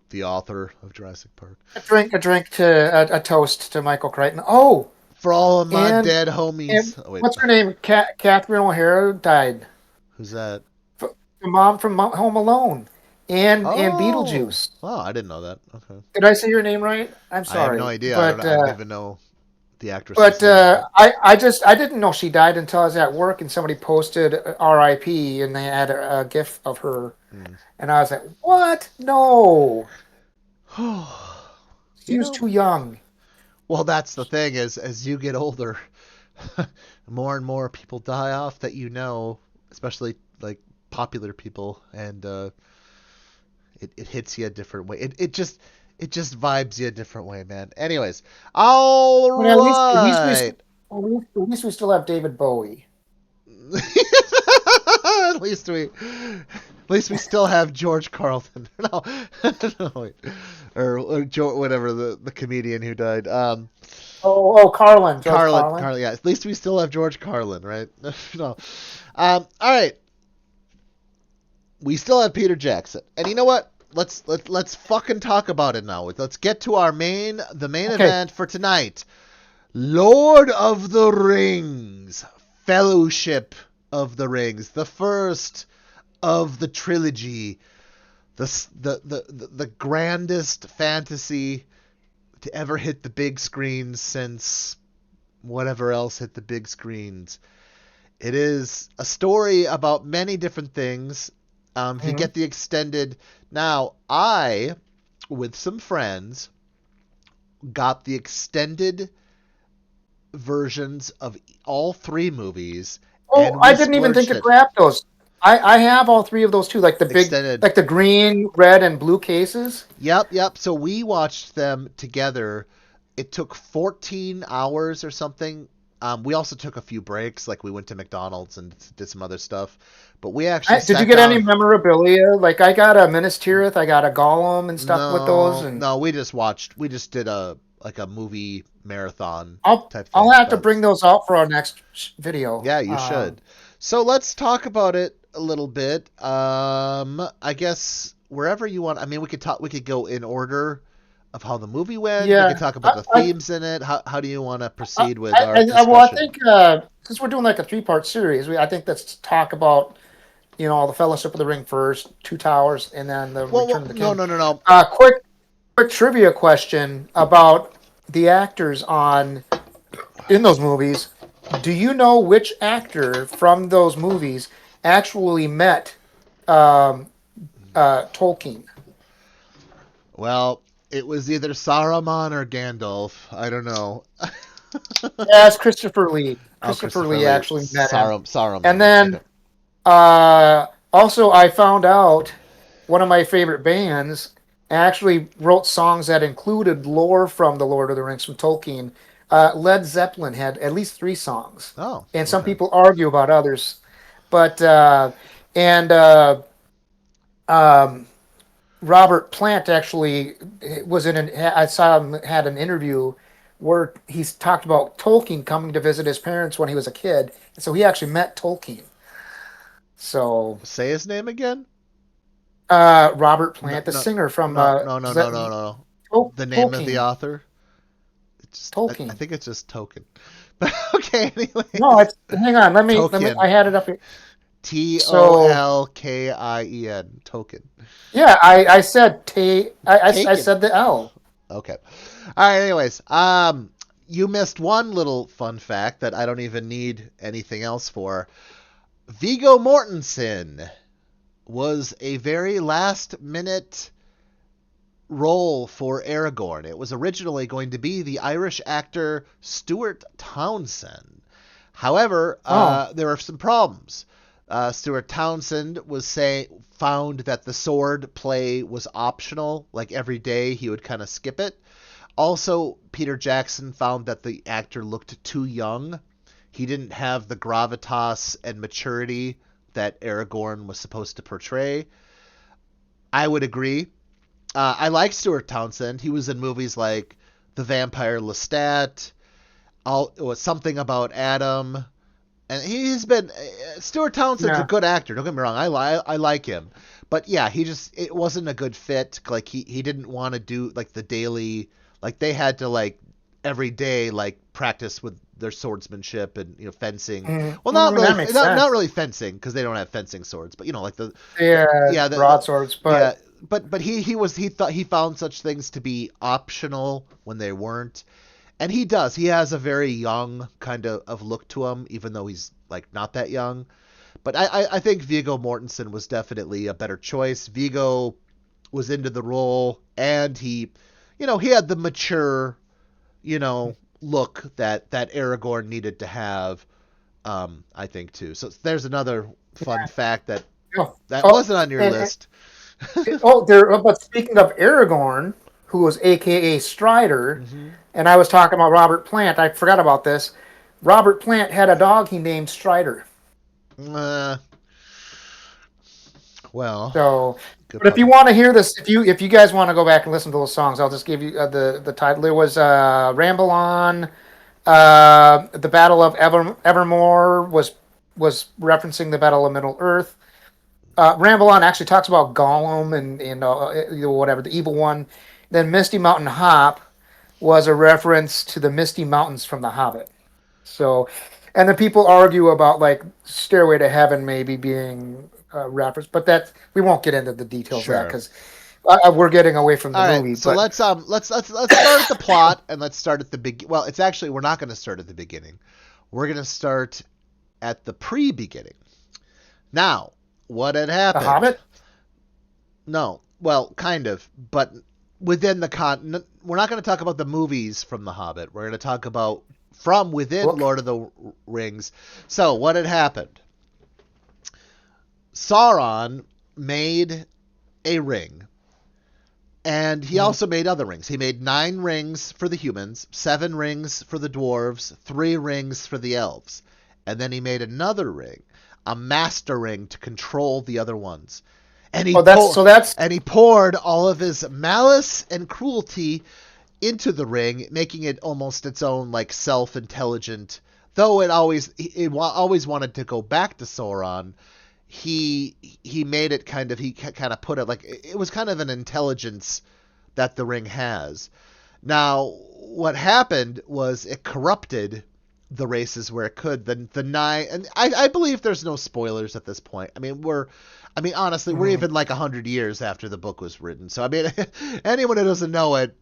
The author of Jurassic Park. A drink to a toast to Michael Crichton. Oh, For all of my and dead and homies. Oh wait, what's her name? Catherine O'Hara died. who's that? The mom from Home Alone and Oh, Beetlejuice. wow, I didn't know that. Okay, Did I say your name right? I'm I have no sorry, idea. I don't. I don't even know the actress's name. But I didn't know she died until I was at work and somebody posted R.I.P. and they had a gif of her hmm. and I was like, what? No, she you was know, too young. well, that's the thing is, as you get older, more and more people die off that especially like popular people, and it hits you a different way. It just vibes you a different way, man. Anyways, all But at least right. at least we still have David Bowie. At least we still have George Carlin. No, no wait. Or whatever the comedian who died. Carlin, George Carlin, Carlin. Carlin. Yeah, at least we still have George Carlin, right? No. All right. We still have Peter Jackson, and you know what? Let's fucking talk about it now. Let's get to the main Okay. event for tonight. Lord of the Rings, Fellowship of the Rings, the first of the trilogy, the grandest fantasy to ever hit the big screens since whatever else hit the big screens. It is a story about many different things. If you Mhm. get the extended, now I, with some friends, got the extended versions of all three movies, Oh, and I we didn't even think splurged to it. grab those. I have all three of those too, Extended. like the green, red, and blue cases. Yep. So we watched them together. It took 14 hours or something. We also took a few breaks, like we went to McDonald's and did some other stuff. But we actually Did you sat get any down. memorabilia? Like I got a Minas Tirith, I got a Gollum and stuff with those, No, and no, we just watched. We just did a movie marathon I'll type I'll thing. have to But bring those out for our next video. yeah, you should. So let's talk about it a little bit. I guess wherever you want. I mean, we could talk. We could go in order of how the movie went. We could Yeah, talk about I, the I, themes in it. How do you want to I, proceed with our well, I discussion? think since we're doing like a three-part series, I think let's talk about the Fellowship of the Ring first, Two Towers, and then the Return of the No, King. no, no, no. Quick trivia question about the actors on in those movies. Do you know which actor from those movies actually met um, Tolkien? Well, it was either Saruman or Gandalf. I don't know. Yeah, it's Christopher Lee. Oh, Christopher Christopher Lee Lee. actually met him. And Saruman. Okay. then also, I found out one of my favorite bands actually wrote songs that included lore from The Lord of the Rings from Tolkien. Led Zeppelin had at least three songs, Oh, and some okay. people argue about others. But and um, Robert Plant actually was in an. I saw him had an interview where he's talked about Tolkien coming to visit his parents when he was a kid, and so he actually met Tolkien. So Say his name again. Robert No, Plant, the no, singer from no, no, no, no, no, no. The name of the Tolkien. author. I Tolkien. think it's just Token. But okay, No, anyways. it's hang on. Let me. Token. I had it up here. So Tolkien. Token. yeah, I said I Taken. said the L. Okay. All right. Anyways, you missed one little fun fact that I don't even need anything else for. Viggo Mortensen was a very last minute role for Aragorn. It was originally going to be the Irish actor Stuart Townsend. However, Oh, there were some problems. Stuart Townsend found that the sword play was optional. Like every day, he would kind of skip it. Also, Peter Jackson found that the actor looked too young. He didn't have the gravitas and maturity that Aragorn was supposed to portray. I would agree. I like Stuart Townsend. He was in movies like The Vampire Lestat, something about Adam, and he's been. Stuart Townsend's a yeah. good actor. Don't get me wrong. I like him, but yeah, it wasn't a good fit. Like he didn't want to do like the daily. Like they had to like every day like practice with their swordsmanship and fencing. Well, Well, I not mean really that makes not sense. really fencing because they don't have fencing swords, but like Yeah, yeah broadswords, yeah but but he thought he found such things to be optional when they weren't, and he has a very young kind of look to him, even though he's like not that young. But I think Viggo Mortensen was definitely a better choice. Viggo was into the role, and he had the mature look that Aragorn needed to have. I think too. So there's another fun fact that oh, that oh wasn't on your and, list. But speaking of Aragorn, who was AKA Strider, Hmm. and I was talking about Robert Plant. I forgot about this. Robert Plant had a dog he named Strider. Uh, well, So, good but if you point. want to hear this, if you guys want to go back and listen to those songs, I'll just give you the title. It was "Ramble On." The Battle of Evermore was referencing the Battle of Middle Earth. Ramble On actually talks about Gollum and whatever the evil one. Then Misty Mountain Hop was a reference to the Misty Mountains from The Hobbit. So, and then people argue about like Stairway to Heaven maybe being a reference, but that we won't get into the details of that Sure. because we're getting away from the All right, movie. so But let's start at the plot and let's start at the big. Well, it's actually we're not going to start at the beginning. We're going to start at the pre-beginning. Now, what had The happened? Hobbit, No, well, kind of, but within the we're not going to talk about the movies from The Hobbit. We're going to talk about from within book. Lord of the Rings. So, what had happened? Sauron made a ring, and he Mhm. also made other rings. He made 9 rings for the humans, 7 rings for the dwarves, 3 rings for the elves. And then he made another ring, a master ring to control the other ones. And he Oh, that's poured so that's and he poured all of his malice and cruelty into the ring, making it almost its own like self-intelligent. Though it always wanted to go back to Sauron, he made it he kind of put it like it was kind of an intelligence that the ring has. Now, what happened was it corrupted the races where it could. The nine, and I believe there's no spoilers at this point. Honestly, we're mhm. even like 100 years after the book was written. So anyone who doesn't know it,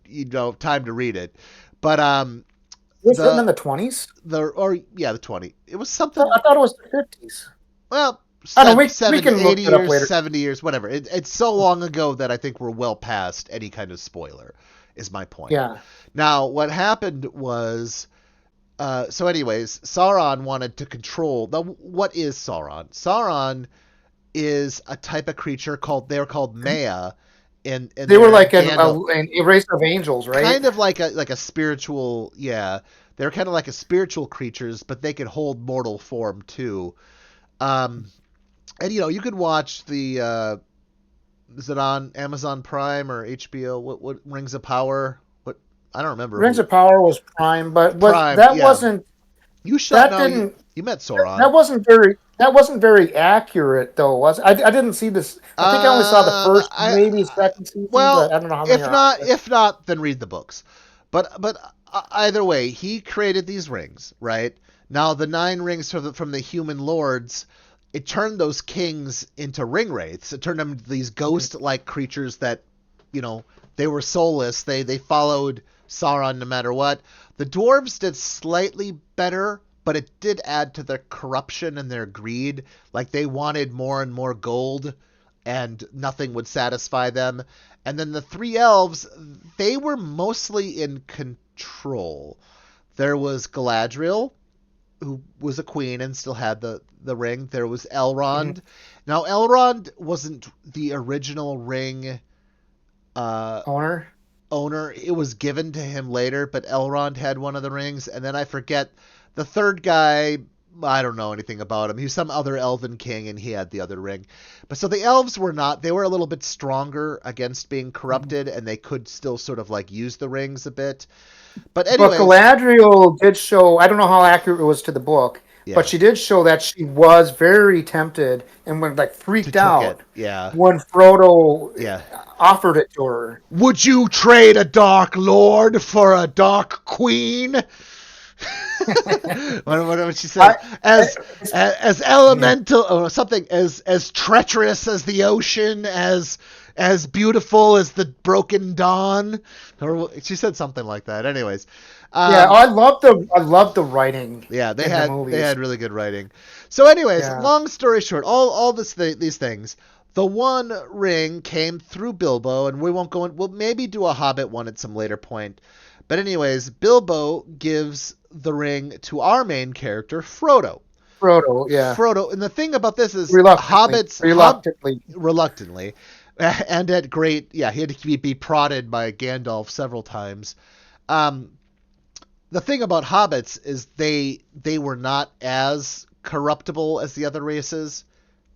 time to read it. But It was written in the the 20s. the 20. It was I something. thought it was the 50s. Well, I don't know. We 70, can 80 look it up years, later. 70 years, whatever. It's so long ago that I think we're well past any kind of spoiler, is my point. Yeah. Now, what happened was, so anyways, Sauron wanted to control. What is Sauron? Sauron is a type of creature they're called Maya, and They were they're in like Gandalf. an race of angels, right? Kind of like a spiritual, yeah. They're kind of like a spiritual creatures, but they can hold mortal form too. Um, and you could watch the is it on Amazon Prime or HBO? What Rings of Power? What I don't remember Rings who of Power was Prime, but was Prime. that Yeah, wasn't you shot. that No, you didn't you met Sauron. that wasn't very accurate though, was it? I didn't see this. I think I only saw the first, maybe second season, but Well, I don't know how many if are out not there. if not, then read the books. But either way, he created these rings, right? Now the 9 rings from the human lords, it turned those kings into ring wraiths. It turned them into these Mhm. ghost-like creatures that, you know, they were soulless. They followed Sauron no matter what. The dwarves did slightly better, but it did add to their corruption and their greed. Like they wanted more and more gold, and nothing would satisfy them. And then the 3 elves, they were mostly in control. There was Galadriel, who was a queen and still had the ring. There was Mhm. Elrond. Now Elrond wasn't the original ring uh, Owner. owner. It was given to him later, but Elrond had one of the rings, and then I forget the third guy. I don't know anything about him. He was some other elven king, and he had the other ring. But so the elves were not. They were a little bit stronger against being Mhm. corrupted, and they could still sort of like use the rings a bit. But But anyways, Galadriel did show, I don't know how accurate it was to the book, but yeah, she did show that she was very tempted and when like to freaked took it. out Yeah, when Frodo yeah. offered it to her. Would you trade a dark lord for a dark queen? What she says I, as yeah. elemental or something as treacherous as the ocean, as beautiful as the broken dawn, or she said something like that. Anyways, Yeah, um, I love the writing yeah, they in the had they movies. had really good writing. So, anyways, Yeah. long story short, all these things. The One Ring came through Bilbo, and we won't go in. We'll maybe do a Hobbit one at some later point. But anyways, Bilbo gives the ring to our main character, Frodo. Frodo, yeah. Frodo, and the thing about this is Reluctantly. hobbits, Reluctantly. reluctantly, and at great, yeah, he had to be prodded by Gandalf several times. Um, the thing about hobbits is they were not as corruptible as the other races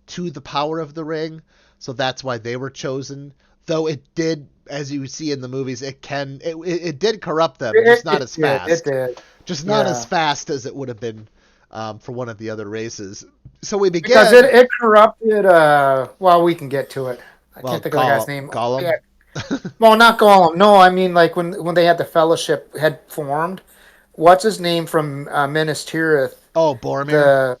to the power of the ring, so that's why they were chosen. Though it did, as you see in the movies, it did corrupt them, just not It as did. It fast, did. just not as Yeah. fast as it would have been for one of the other races. So we Because begin. it corrupted. Well, we can get to it. I Well, can't think of the guy's Gollum. name. Yeah. Gollum. Well, not Gollum. No, I mean like when they had the Fellowship had formed. What's his name from Minas Tirith? Oh, Boromir. The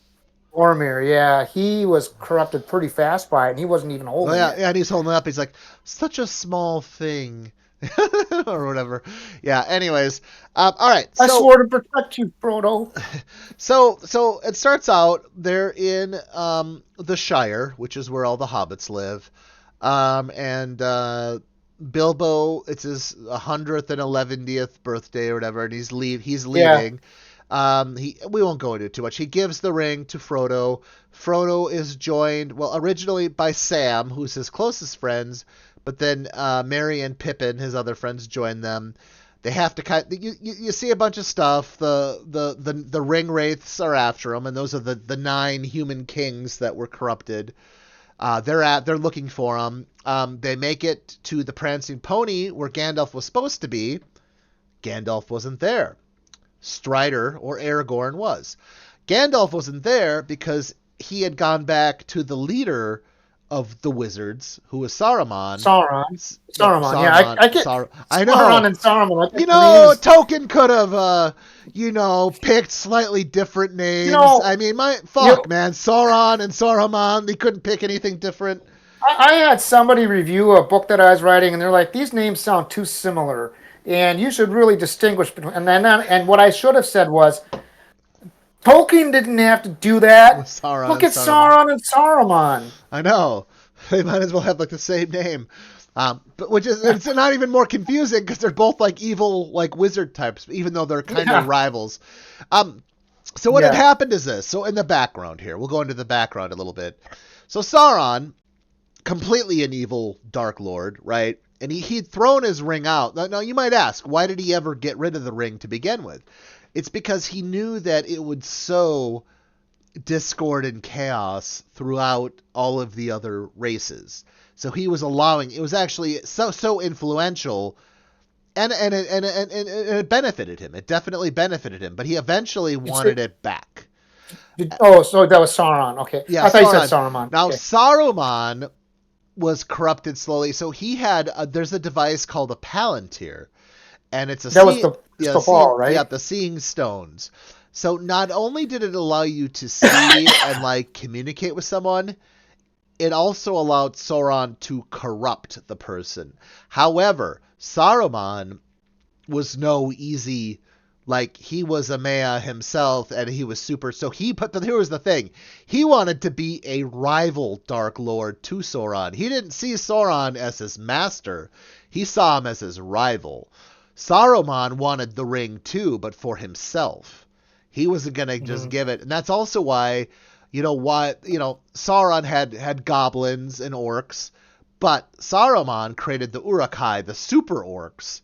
Boromir. Yeah, he was corrupted pretty fast by it, and he wasn't even Oh holding yeah, it. yeah, and he's holding it up. He's like, such a small thing, or whatever. Yeah. Anyways, all right. I So swore to protect you, Frodo. so it starts out they're in the Shire, which is where all the hobbits live, and Bilbo, it's his 111th birthday or whatever, and he's Yeah, leaving. We won't go into it too much. He gives the ring to Frodo. Frodo is joined, well, originally by Sam, who's his closest friends, but then Merry and Pippin, his other friends, join them. They have to you see a bunch of stuff. The ring wraiths are after him, and those are the 9 human kings that were corrupted. They're looking for him. They make it to the Prancing Pony where Gandalf was supposed to be. Gandalf wasn't there. Strider or Aragorn was. Gandalf wasn't there because he had gone back to the leader of the wizards, who was Saruman. Sauron. No, Saruman. Yeah, Saruman. I get I Sauron know. and Saruman. I You get the know, names. Tolkien could have, picked slightly different You names. know, I mean, my you. fuck, man, Sauron and Saruman. They couldn't pick anything different. I had somebody review a book that I was writing, and they're like, "These names sound too similar, and you should really distinguish between." And what I should have said was, Tolkien didn't have to do With that. Sauron Look and at Saruman. Sauron and Saruman. I know. They might as well have like the same name. But which is it's not even more confusing because they're both like evil like wizard types, even though they're kind of Yeah, rivals. Um, so what had yeah. happened is this. So in the background here, we'll go into the background a little bit. So Sauron, completely an evil Dark Lord, right? And he'd thrown his ring out. Now you might ask, why did he ever get rid of the ring to begin with? It's because he knew that it would sow discord and chaos throughout all of the other races. So he was allowing it was actually so influential and it benefited him. It definitely benefited him, but he eventually Did you- wanted it back. oh, so that was Sauron. Okay, Yeah, I thought you said Sauron. Saruman. Now Okay, Saruman was corrupted slowly, so he had there's a device called a palantir, and it's a that was see the yeah Stafal, seeing yeah right? the seeing stones. So not only did it allow you to see and like communicate with someone, it also allowed Sauron to corrupt the person. However, Saruman was no easy, like he was a Maya himself and he was super, so he put the here was the thing, he wanted to be a rival Dark Lord to Sauron. He didn't see Sauron as his master, he saw him as his rival. Saruman wanted the ring too, but for himself. He wasn't gonna just Hmm. give it, and that's also why Sauron had goblins and orcs, but Saruman created the Uruk-hai, the super orcs,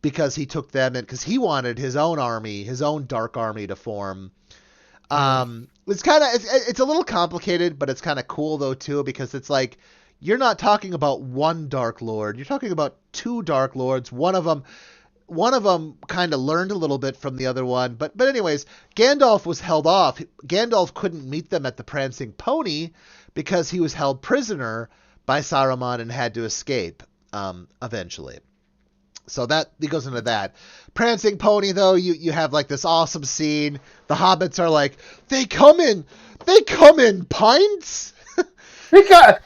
because he took them in because he wanted his own army, his own dark army to form. Hmm. It's a little complicated, but it's kind of cool though too because it's like you're not talking about one Dark Lord, you're talking about 2 Dark Lords. One of them kind of learned a little bit from the other one, but anyways, Gandalf was held off. Gandalf couldn't meet them at the Prancing Pony because he was held prisoner by Saruman and had to escape eventually. So that he goes into that. Prancing Pony though, you have like this awesome scene. The hobbits are like, they come in pints.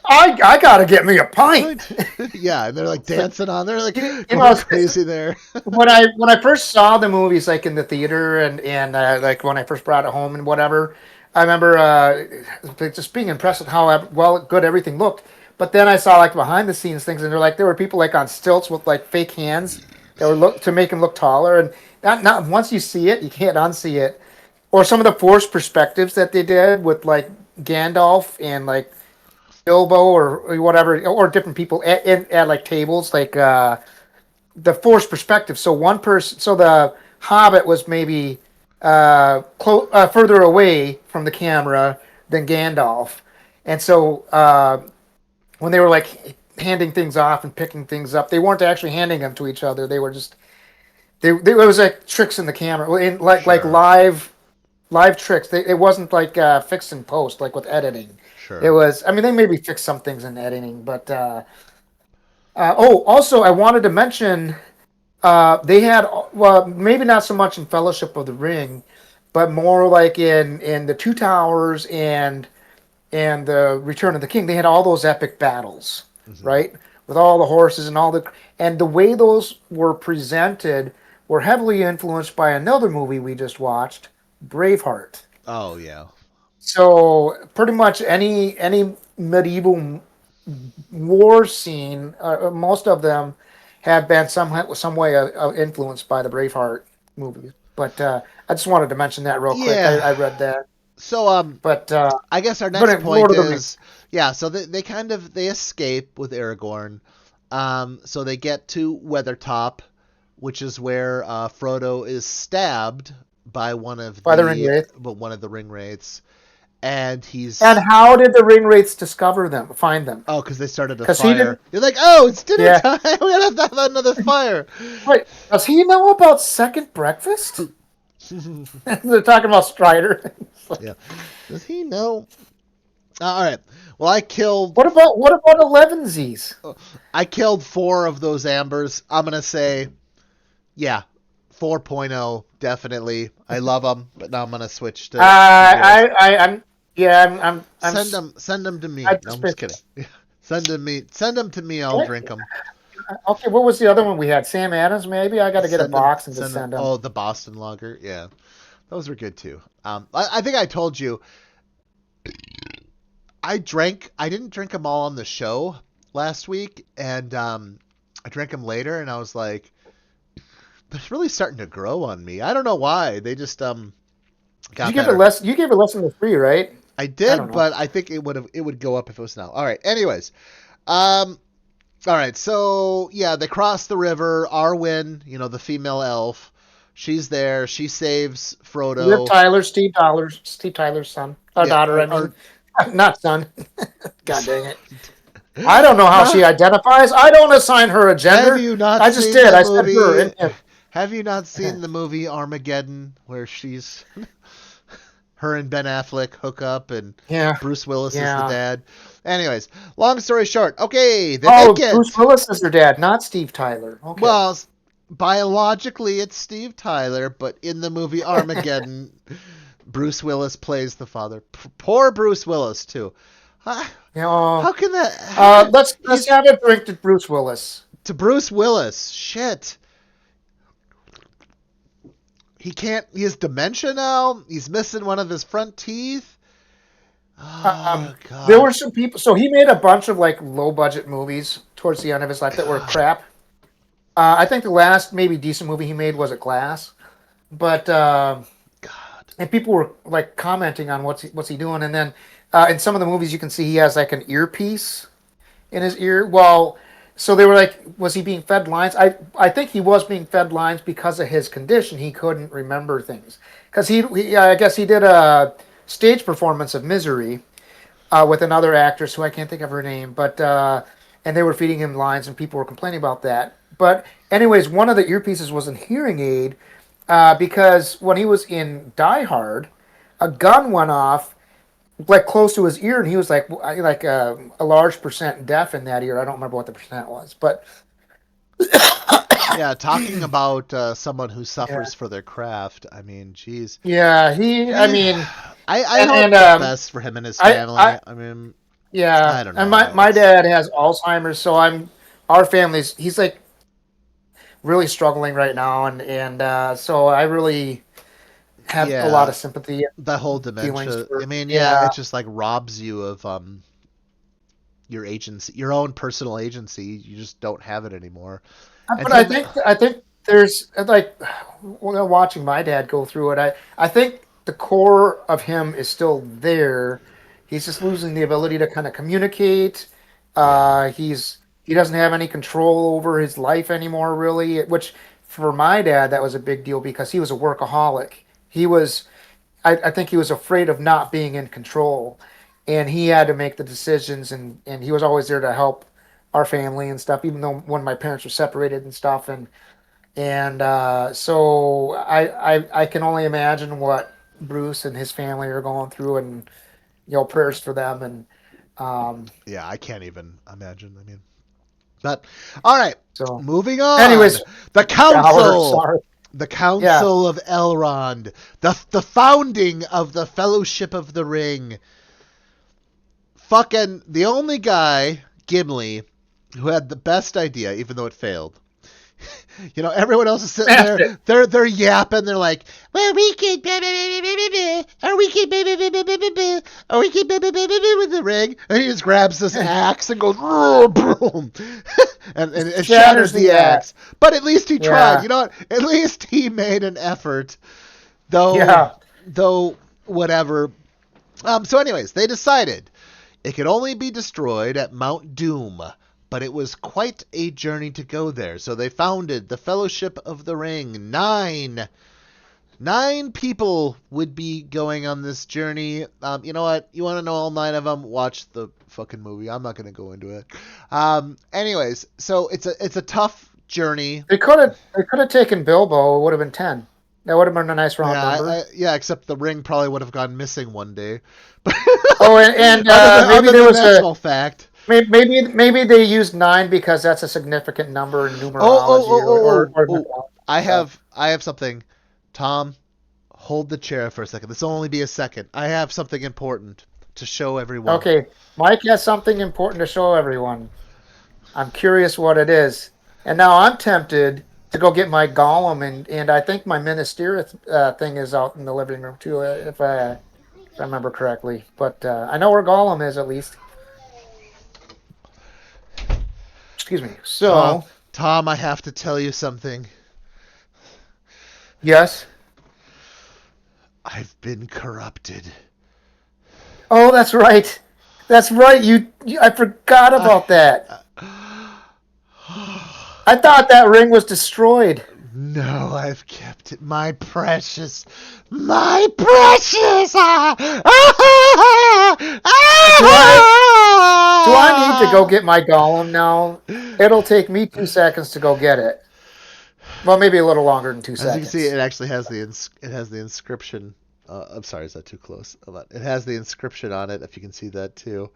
I gotta get me a pint. Yeah, and they're like dancing on. They're like You going know, crazy there. when I first saw the movies like in the theater and like when I first brought it home and whatever, I remember just being impressed with how well good everything looked. But then I saw like behind the scenes things, and there were people like on stilts with like fake hands that were look to make them look taller. And not once you see it, you can't unsee it. Or some of the forced perspectives that they did with like Gandalf and like Bilbo or whatever, or different people at like tables, like the forced perspective. So one person, so the Hobbit was maybe further away from the camera than Gandalf, and so when they were like handing things off and picking things up, they weren't actually handing them to each other. They were just it was like tricks in the camera, like Sure, live tricks. It wasn't like fixed in post, like with editing. It sure. was. I mean, they maybe fixed some things in editing, but oh, also I wanted to mention they had well, maybe not so much in Fellowship of the Ring, but more like in the Two Towers and the Return of the King. They had all those epic battles, Hmm. right, with all the horses and all the way those were presented were heavily influenced by another movie we just watched, Braveheart. Oh yeah, So pretty much any medieval war scene, most of them have been some way influenced by the Braveheart movies. But I just wanted to mention that real quick. yeah. I read that, So but I guess our but next Lord point of the Rings. is, yeah. So they kind of they escape with Aragorn. So they get to Weathertop, which is where Frodo is stabbed by By the Ring Wraith. one of the ring wraiths, and And he's how did the Ring Wraiths discover them, find them? oh, because they started a Because he fire. didn't. You're like, oh, it's dinner Yeah. time. We gotta have another fire. Wait, does he know about second breakfast? They're talking about Strider. Yeah. Does he know? All right. Well, I killed What about Elevensies? I killed four of those ambers. I'm gonna say, yeah, 4.0 definitely. I love them, but now I'm gonna switch to yours. I'm yeah, Send them to me. I'm No, I'm just kidding. suspicious. Send them to me. I'll drink them. Okay, what was the other one we had? Sam Adams, maybe. I got to get a box and just Send them. send them. Oh, the Boston Lager. Yeah, those were good too. I think I told you I didn't drink them all on the show last week, and I drank them later, and I was like, they're really starting to grow on me. I don't know why. They just Did you got give it better. less? You gave it less than the three, right? I I don't did, know. but I think it would go up if it was now. All right. Anyways, um, all right. So yeah, they cross the river. Arwen, the female elf, she's there. She saves Liv Frodo. Tyler, Steve Tyler's son, Yeah, daughter. I mean, or not son. God dang it! I don't know how huh? she identifies. I don't assign her a Have gender. you not I just seen did. the I said her. movie? Have you not seen the movie Armageddon, where she's her and Ben Affleck hook up, and Yeah, Bruce Willis is the yeah. dad? Anyways, long story short, okay, they Oh, make Bruce it. Willis is her dad, not Steve Tyler. Okay. Well, biologically it's Steve Tyler, but in the movie Armageddon, Bruce Willis plays the father. Poor Bruce Willis too. Huh? You know, How can that? How can let's he's have a drink to Bruce Willis. to Bruce Willis? Shit. He can't. He has dementia now. He's missing one of his front teeth. Um, Oh there God. were some people. So he made a bunch of like low budget movies towards the end of his life that were God. crap. I think the last maybe decent movie he made was a Glass, but God. and people were like commenting on what's he doing, and then in some of the movies you can see he has like an earpiece in his ear. Well, so they were like, was he being fed lines? I think he was being fed lines because of his condition. He couldn't remember things because I guess he did a stage performance of Misery with another actress who I can't think of her name, but and they were feeding him lines and people were complaining about that. But anyways, one of the earpieces was a hearing aid because when he was in Die Hard, a gun went off like close to his ear, and he was like a large percent deaf in that ear. I don't remember what the percent was, but Yeah, talking about someone who yeah, suffers for their craft. I mean, geez. yeah. I Eh, mean, I and hope the best for him and his I family. I mean, yeah, I don't and know. my dad has Alzheimer's, so our family's he's like really struggling right now, and so I really have a lot Yeah, of sympathy the whole and feelings dementia. I for mean, yeah, yeah. it just like robs you of your agency, your own personal agency. You just don't have it anymore. And But him, I think there's like watching my dad go through it. I think the core of him is still there. He's just losing the ability to kind of communicate. Yeah. He doesn't have any control over his life anymore, really. Which for my dad, that was a big deal because he was a workaholic. He was, I think, he was afraid of not being in control, and he had to make the decisions, and he was always there to help our family and stuff. Even though when my parents were separated and stuff, and so I can only imagine what Bruce and his family are going through, and prayers for them. And Yeah, I can't even imagine. I mean, but all right, so, moving on. anyways, The Howard, council, sorry. the Yeah, council of Elrond, the founding of the Fellowship of the Ring. Fucking the only guy, Gimli, who had the best idea, even though it failed. Everyone else is sitting smashed it. they're yapping. They're like, well, we could, or we could, or we could, with the ring. And he just grabs this axe and goes, boom, and it shatters the axe. But at least he tried. Yeah, You know what? At least he made an effort, though. yeah. Though whatever. So, anyways, they decided it could only be destroyed at Mount Doom, but it was quite a journey to go there. So they founded the Fellowship of the Ring. Nine people would be going on this journey. You know what? You want to know all 9 of them? Watch the fucking movie. I'm not going to go into it. Anyways, so it's a tough journey. They could have taken Bilbo. It would have been 10. That would have been a nice round Yeah, number. yeah. Except the ring probably would have gone missing one day. Oh, and maybe Other there than was that small fact. maybe they used 9 because that's a significant number in Oh, oh, numerology, oh, oh, or oh, oh. stuff. I have something. Tom, hold the chair for a second. This will only be a second. I have something important to show everyone. Okay, Mike has something important to show everyone. I'm curious what it is, and now I'm tempted to go get my Gollum, and I think my Minister thing is out in the living room too, if I remember correctly. But I know where Gollum is at least. Excuse me. Tom, So Tom, I have to tell you something. yes. I've been corrupted. Oh, that's right. That's right. I forgot about that. I thought that ring was destroyed. No, I've kept it. My precious. My precious. Do I need to go get my Gollum now? It'll take me 2 seconds to go get it. Well, maybe a little longer than two As you can see, seconds. it actually has the inscription. I'm sorry, is that too close? It has the inscription on it. If you can see that too.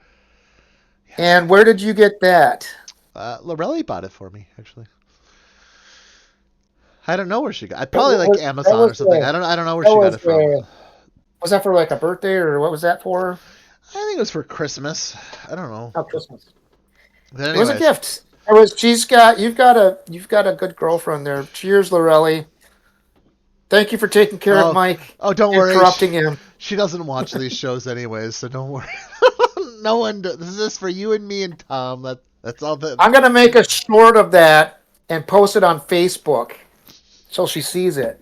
Yes. And where did you get that? Lorelli bought it for me, actually. I don't know where she got. I That probably like that Amazon or was something. I don't know where that she got was it from. was that for like a birthday or what was that for? I think it was for Christmas. I don't know. Oh, Christmas. But It was a anyways, gift. It was. You've got a good girlfriend there. Cheers, Lorelli. Thank you for taking care of oh, Mike oh, don't and worry. corrupting him. She doesn't watch these shows anyways, so don't worry. No one. This is for you and me and Tom. That's all. I'm gonna make a short of that and post it on Facebook so she sees it.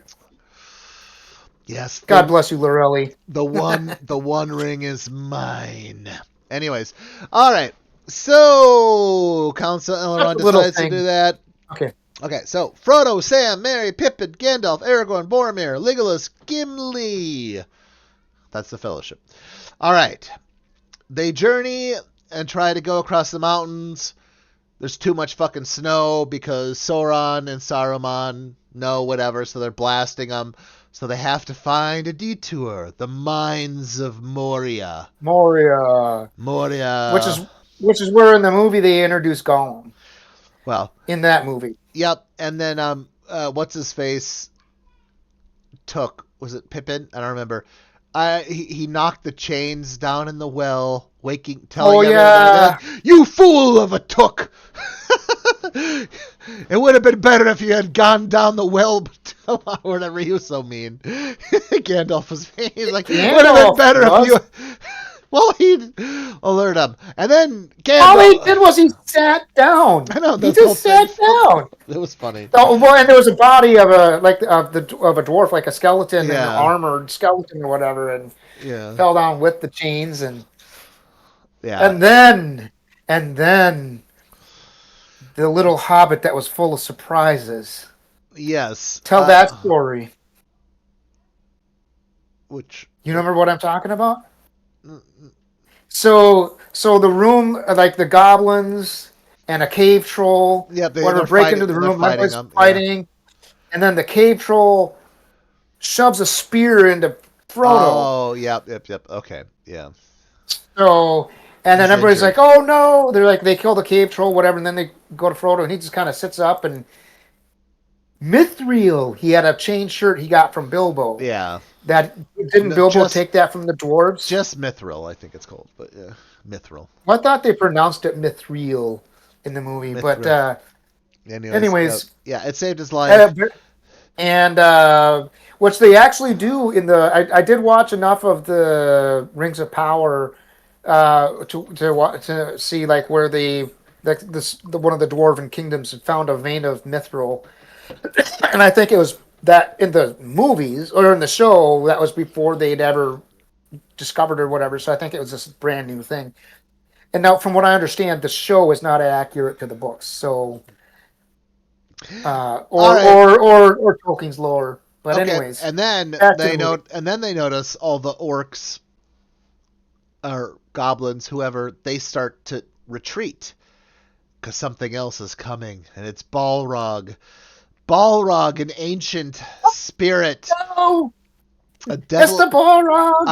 Yes. God bless you, Lorelli. The one ring is mine. Anyways, all right. So Council Just Elrond a little decides to do thing. that. Okay. Okay, so Frodo, Sam, Merry, Pippin, Gandalf, Aragorn, Boromir, Legolas, Gimli. That's the Fellowship. All right. They journey and try to go across the mountains. There's too much fucking snow because Sauron and Saruman know whatever, so they're blasting them. So they have to find a detour. The Mines of Moria. Moria, which Moria. is which is where in the movie they introduced Gollum. Well, In that movie. yep. And then what's his face was it Pippin? I don't remember. He knocked the chains down in the well, Oh telling everyone, yeah. "You fool of a took! It would have been better if you had gone down the well, or whatever." He was so mean. Gandalf was mean. He's like, "It would have been Gandalf better if was. you." Well, he'd alert him, and then All he Gandalf. did was he sat down. I know He the whole just thing. sat down. It was funny. Oh, well, and there was a body of a dwarf, like a skeleton, and an Yeah, armored skeleton or whatever, and yeah. fell down with the chains. And Yeah. And then the little hobbit that was full of surprises. Yes. Tell that story. Which You remember what I'm talking about? mm, So the room, like the goblins and a cave troll, yep, whatever, they're break fighting. into the They're room. fighting Everybody's them. Yeah. fighting, and then the cave troll shoves a spear into Frodo. Oh, yep. Okay, yeah. So, and then He's everybody's injured. like, "Oh no!" They're like, they kill the cave troll, whatever, and then they go to Frodo, and he just kind of sits up. And Mithril, he had a chain shirt he got from Bilbo. Yeah. That didn't No, Bilbo take that from the dwarves? just Mithril, I think it's called, but yeah, Mithril. Well, I thought they pronounced it Mithril in the movie, but Mithril. Anyways, anyways, yeah, it saved his uh, life. and which they actually do in the. I did watch enough of the Rings of Power to see like where one of the dwarven kingdoms had found a vein of mithril, and I think it was that in the movies or in the show that was before they'd ever discovered or whatever. So I think it was this brand new thing. And now, from what I understand, the show is not accurate to the books. So, All right. or Tolkien's lore. But Okay, anyways, back to the movie. and then they notice all the orcs or goblins, whoever, they start to retreat because something else is coming, and it's Balrog. Balrog, an ancient spirit, No, a it's the devil, Balrog.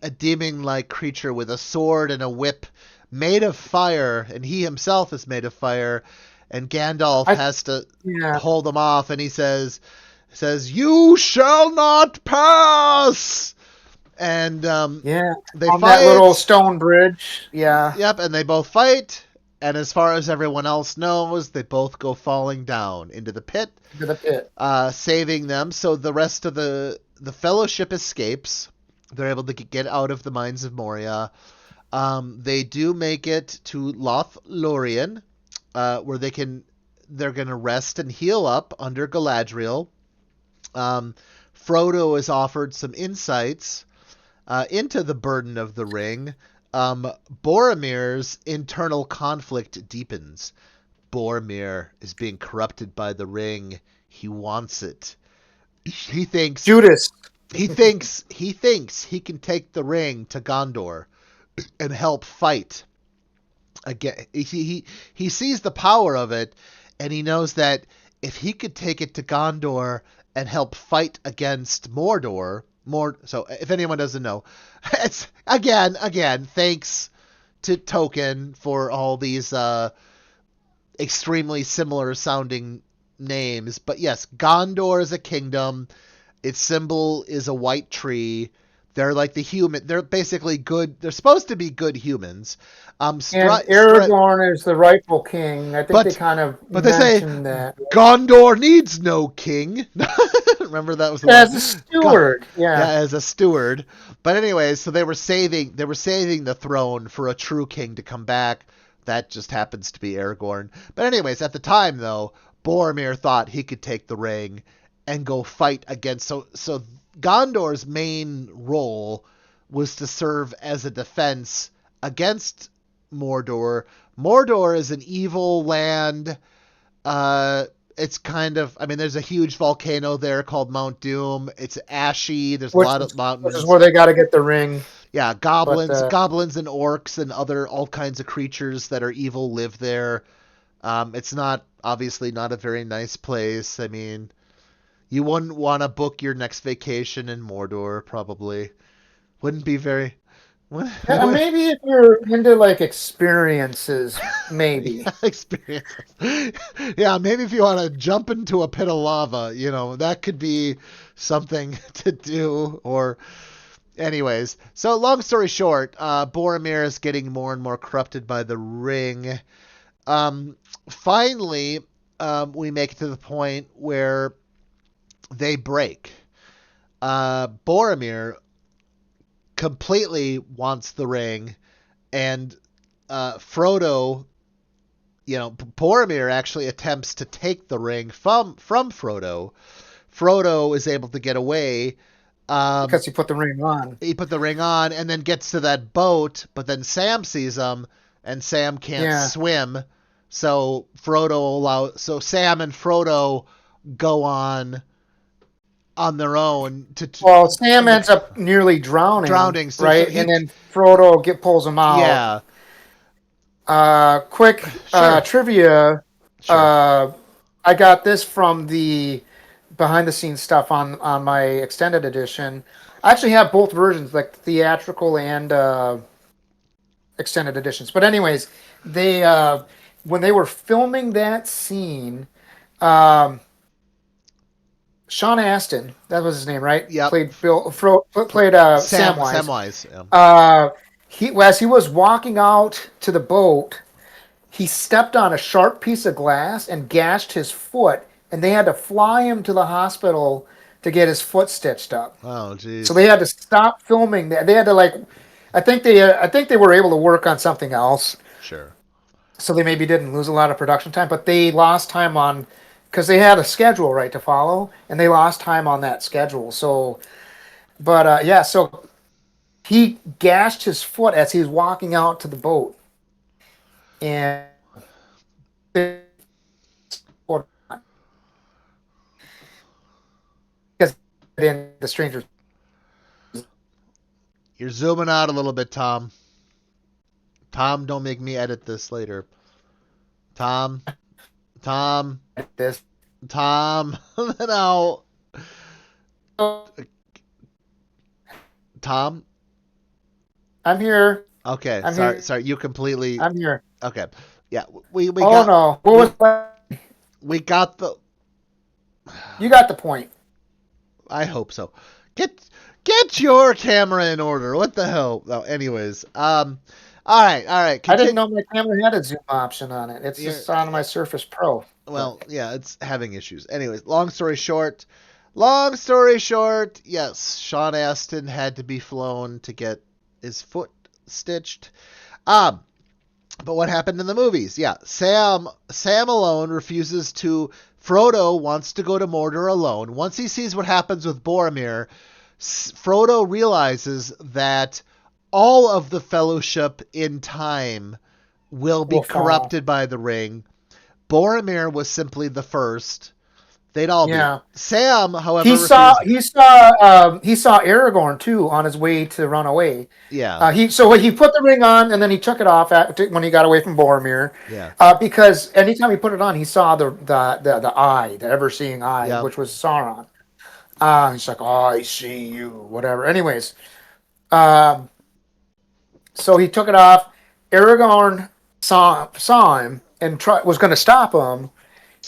a demon-like creature with a sword and a whip, made of fire, and he himself is made of fire. And Gandalf I has to Yeah, hold him off, and he says, "You shall not pass." And yeah. they On that little fight. stone bridge. Yeah, Yep, and they both fight. And as far as everyone else knows, they both go falling down into the pit, into the pit. saving them. So the rest of the Fellowship escapes. They're able to get out of the mines of Moria. They do make it to Lothlorien, where they're gonna rest and heal up under Galadriel. Frodo is offered some insights into the burden of the ring. Boromir's internal conflict deepens. Boromir is being corrupted by the ring. He wants it. He thinks Judas. he can take the ring to Gondor and help fight again. He sees the power of it, and he knows that if he could take it to Gondor and help fight against Mordor, so if anyone doesn't know, it's again, thanks to Tolkien for all these extremely similar sounding names. But yes, Gondor is a kingdom. Its symbol is a white tree. They're like the human. They're basically good. They're supposed to be good humans. And Aragorn is the rightful king. I think they But kind of they say mentioned that. Gondor needs no king. Remember that was the As a line. steward, Yeah, yeah. as a steward. But anyways, so they were saving the throne for a true king to come back. That just happens to be Aragorn. But anyways, at the time though, Boromir thought he could take the ring and go fight against. So Gondor's main role was to serve as a defense against Mordor. Mordor is an evil land. It's kind of, I mean, there's a huge volcano there called Mount Doom. It's ashy. There's a which lot of is, which is mountains. where they got to get the ring. Yeah, But goblins and orcs and other all kinds of creatures that are evil live there. It's not obviously not a very nice place. I mean, you wouldn't want to book your next vacation in Mordor, probably. Wouldn't be very. yeah, maybe if you're into like experiences, maybe. Yeah, experiences. Yeah, maybe if you want to jump into a pit of lava, that could be something to do. Or, anyways, so long story short, Boromir is getting more and more corrupted by the ring. Finally, we make it to the point where they break. Boromir completely wants the ring, and Frodo, Boromir actually attempts to take the ring from Frodo. Frodo is able to get away, because he put the ring on. He put the ring on and then gets to that boat, but then Sam sees him, and Sam can't Yeah. swim. So Sam and Frodo go on their own Well, Sam ends up nearly drowning, drowning. So right? he And then Frodo pulls him out. yeah Quick sure trivia. sure Uh, I got this from the behind the scenes stuff on my extended edition. I actually have both versions, like theatrical and extended editions. But anyways, they when they were filming that scene, um, Sean Astin, that was his name, right? yep Played played Samwise. Samwise yeah. Uh, as he was walking out to the boat, he stepped on a sharp piece of glass and gashed his foot, and they had to fly him to the hospital to get his foot stitched up. Oh So they jeez had to stop filming that. They had to I think they were able to work on something else, sure so they maybe didn't lose a lot of production time, but they lost time on because they had a schedule right to follow, and they lost time on that schedule. So, but yeah, so he gashed his foot as he was walking out to the boat, and because in the strangers. you're zooming out a little bit, Tom, don't make me edit this later. Tom, Tom, This. Tom, no. Tom? I'm here. Okay, I'm sorry, here. sorry. You completely. I'm here. Okay, yeah. We Oh got no! What was that? we got the. You got the point. I hope so. Get your camera in order. What the hell? No, anyways. All right, all right. I didn't know my camera had a zoom option on it. It's You're, just on my Surface Pro. well, yeah, it's having issues. Anyways, long story short, yes, Sean Astin had to be flown to get his foot stitched. Um, but what happened in the movies? Yeah, Sam alone refuses to. Frodo wants to go to Mordor alone. Once he sees what happens with Boromir, Frodo realizes that all of the Fellowship in time will be Will fall. corrupted by the ring. Boromir was simply the first. They'd all be. Yeah. Sam, however, He saw refused. he saw Aragorn too on his way to run away. Yeah, He put the ring on and then he took it off when he got away from Boromir, yeah, because anytime he put it on, he saw the eye, the ever seeing eye, yeah. which was Sauron. He's like, oh, I see you, whatever. Anyways, so he took it off. Aragorn saw him and was going to stop him.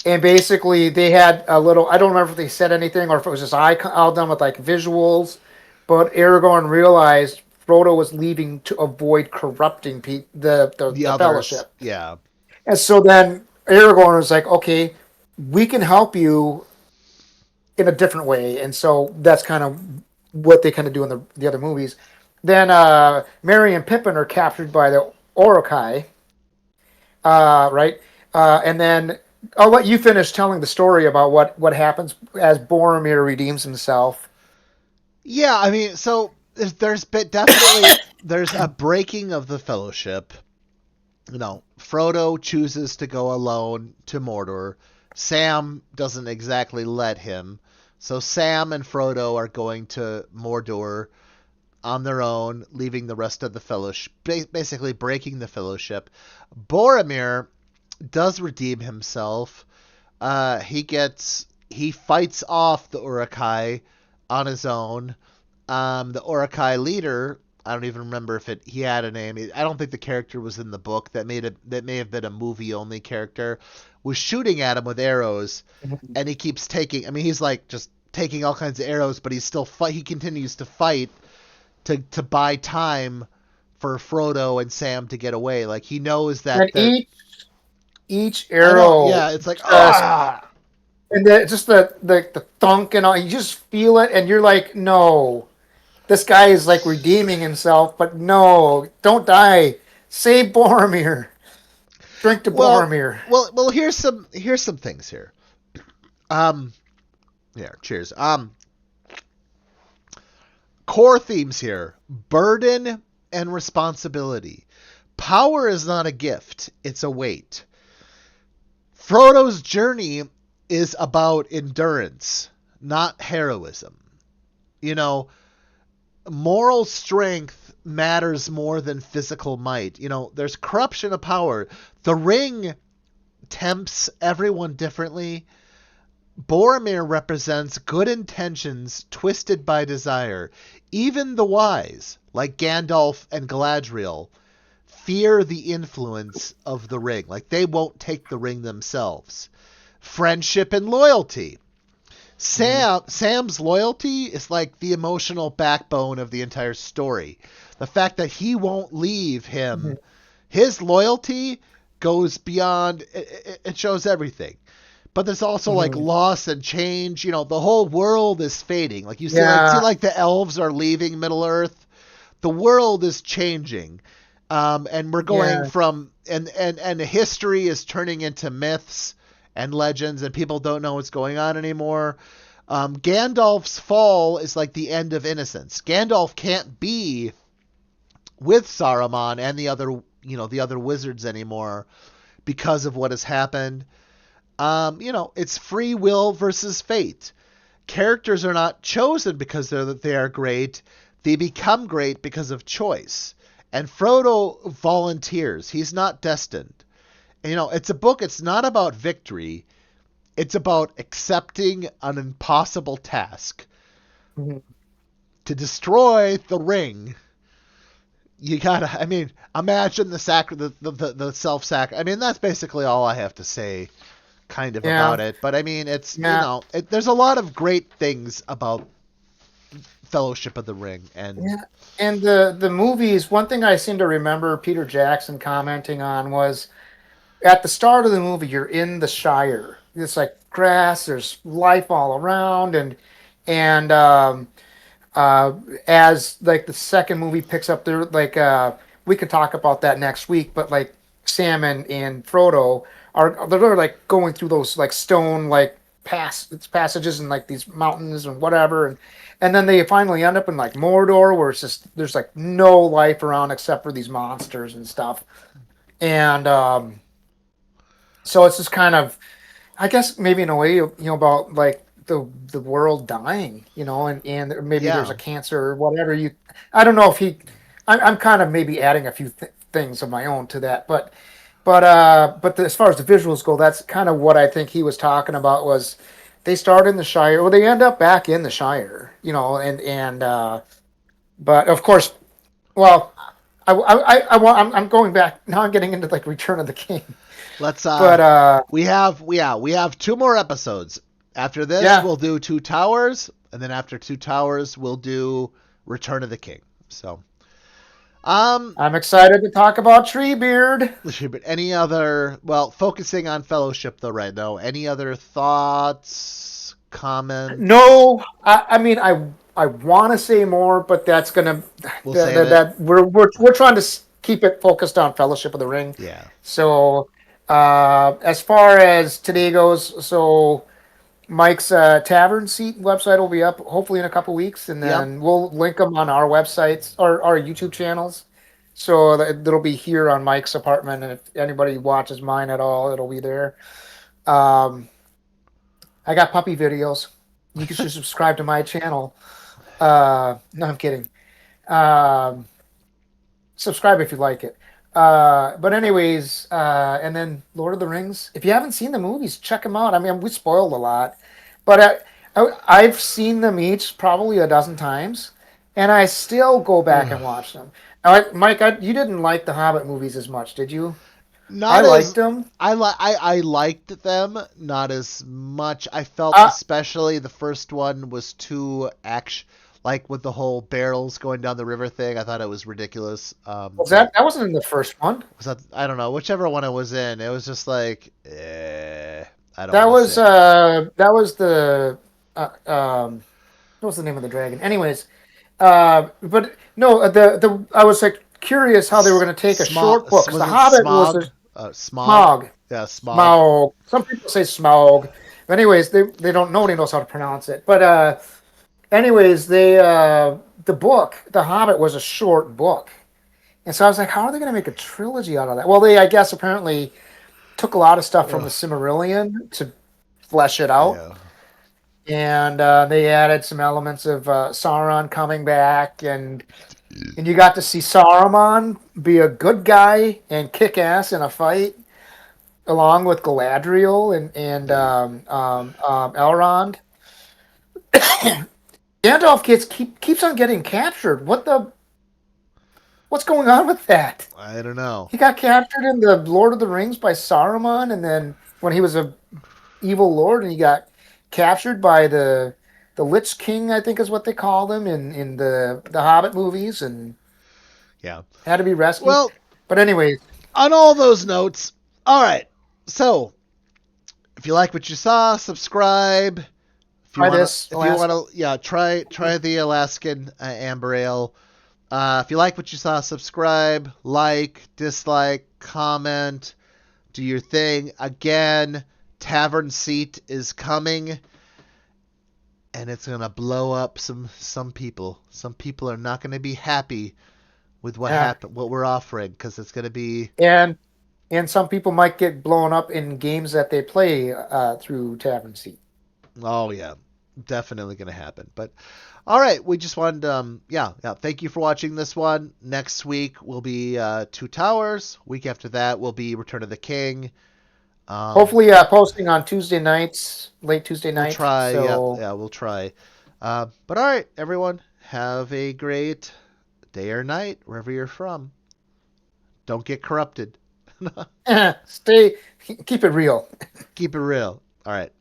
And basically, they had a little. I don't remember if they said anything or if it was just all done with like visuals. But Aragorn realized Frodo was leaving to avoid corrupting The the others. Fellowship. Yeah, And so then Aragorn was like, "Okay, we can help you in a different way." And so that's kind of what they kind of do in the other movies. Then Merry and Pippin are captured by the Uruk-hai, right? And then I'll let you finish telling the story about what happens as Boromir redeems himself. yeah. I mean, so definitely there's a breaking of the Fellowship. Frodo chooses to go alone to Mordor. Sam doesn't exactly let him. So Sam and Frodo are going to Mordor on their own, leaving the rest of the Fellowship, basically breaking the Fellowship. Boromir does redeem himself. He fights off the Uruk-hai on his own. The Uruk-hai leader, I don't even remember if he had a name. I don't think the character was in the book. That may have been a movie only character. Was shooting at him with arrows, and he keeps taking. I mean, he's like just taking all kinds of arrows, but he's still fight. He continues to fight to buy time for Frodo and Sam to get away. Like he knows that And they're. each I know. arrow Yeah, it's like just ah. and just the thunk and all, you just feel it, and you're like, no, this guy is like redeeming himself, but no, don't die, save Boromir, drink to Well, Boromir. well. Here's some things here. Um, yeah. Cheers. Core themes here: burden and responsibility. Power is not a gift, it's a weight. Frodo's journey is about endurance, not heroism. You know, moral strength matters more than physical might. There's corruption of power. The ring tempts everyone differently. Boromir represents good intentions twisted by desire. Even the wise, like Gandalf and Galadriel, fear the influence of the ring. Like, they won't take the ring themselves. Friendship and loyalty. Sam's loyalty is like the emotional backbone of the entire story. The fact that he won't leave him, his loyalty goes beyond, it shows everything. But there's also like loss and change. The whole world is fading. Like, you see, like the elves are leaving Middle Earth. The world is changing, and we're going from and history is turning into myths and legends, and people don't know what's going on anymore. Gandalf's fall is like the end of innocence. Gandalf can't be with Saruman and the other wizards anymore because of what has happened. It's free will versus fate. Characters are not chosen because they are great. They become great because of choice. And Frodo volunteers. He's not destined. It's a book. It's not about victory. It's about accepting an impossible task. To destroy the ring, you gotta. Imagine the self-sacrifice. That's basically all I have to say, kind of about it. But it's there's a lot of great things about Fellowship of the Ring, and the movies. One thing I seem to remember Peter Jackson commenting on was, at the start of the movie, you're in the Shire. It's like grass. There's life all around, and as like the second movie picks up, there we could talk about that next week. But like Sam and Frodo they're like going through those like stone like passages and like these mountains and whatever, and then they finally end up in like Mordor, where it's just there's like no life around except for these monsters and stuff, and so it's just kind of, I guess maybe in a way, about like the world dying, and maybe there's a cancer or whatever. I don't know if I'm kind of maybe adding a few things of my own to that, but as far as the visuals go, that's kind of what I think he was talking about. Was they start in the Shire, or they end up back in the Shire, but of course, well, I'm going back now. I'm getting into like Return of the King. Let's But we have 2 more episodes. After this, we'll do Two Towers, and then after Two Towers, we'll do Return of the King. So, I'm excited to talk about Treebeard. Any other? Well, focusing on Fellowship though, right now. Any other thoughts, comments? No, I want to say more, but that's gonna we're trying to keep it focused on Fellowship of the Ring. Yeah. So, as far as today goes, so Mike's TavernSeat website will be up hopefully in a couple weeks, and then we'll link them on our websites or our YouTube channels. So that'll be here on Mike's apartment, and if anybody watches mine at all, it'll be there. I got puppy videos. You can just subscribe to my channel. No, I'm kidding. Subscribe if you like it. But anyways, and then Lord of the Rings. If you haven't seen the movies, check them out. We spoiled a lot, but I've seen them each probably a dozen times, and I still go back and watch them. Mike, you didn't like the Hobbit movies as much, did you? I liked them. I liked them, not as much. I felt especially the first one was too action. Like with the whole barrels going down the river thing, I thought it was ridiculous. That wasn't in the first one? Was that, I don't know, whichever one it was in. It was just like, I don't. That was the what was the name of the dragon? Anyways, but no, the I was like curious how they were going to take a short book. The Hobbit was Smog. Yeah, Smaug. Some people say Smaug. But anyways, they don't. Nobody knows how to pronounce it. But anyways, they the book, The Hobbit, was a short book, and so I was like, how are they going to make a trilogy out of that? Well, they, I guess, apparently took a lot of stuff from the Ugh. Silmarillion to flesh it out, Yeah. and they added some elements of Sauron coming back, and you got to see Saruman be a good guy and kick ass in a fight, along with Galadriel and Elrond. Gandalf keeps on getting captured. What's going on with that? I don't know. He got captured in the Lord of the Rings by Saruman, and then when he was a evil lord, and he got captured by the Lich King, I think is what they called him in the Hobbit movies, and Yeah. had to be rescued. Well, But anyways, on all those notes, all right. So, if you like what you saw, subscribe. try this, If you Alaska. want to, yeah, try the Alaskan amber ale. If you like what you saw, subscribe, like, dislike, comment, do your thing. Again, TavernSeat is coming, and it's gonna blow up some people. Some people are not gonna be happy with Yeah, what we're offering, because it's gonna be, and some people might get blown up in games that they play through TavernSeat. oh yeah, definitely gonna happen. But all right, we just wanted, yeah. Thank you for watching this one. Next week will be Two Towers. Week after that will be Return of the King. Um, Hopefully, posting on Tuesday nights, late Tuesday we'll night. try. Yeah, So, yeah, we'll try. But all right, everyone, have a great day or night wherever you're from. Don't get corrupted. stay, keep it real. Keep it real. All right.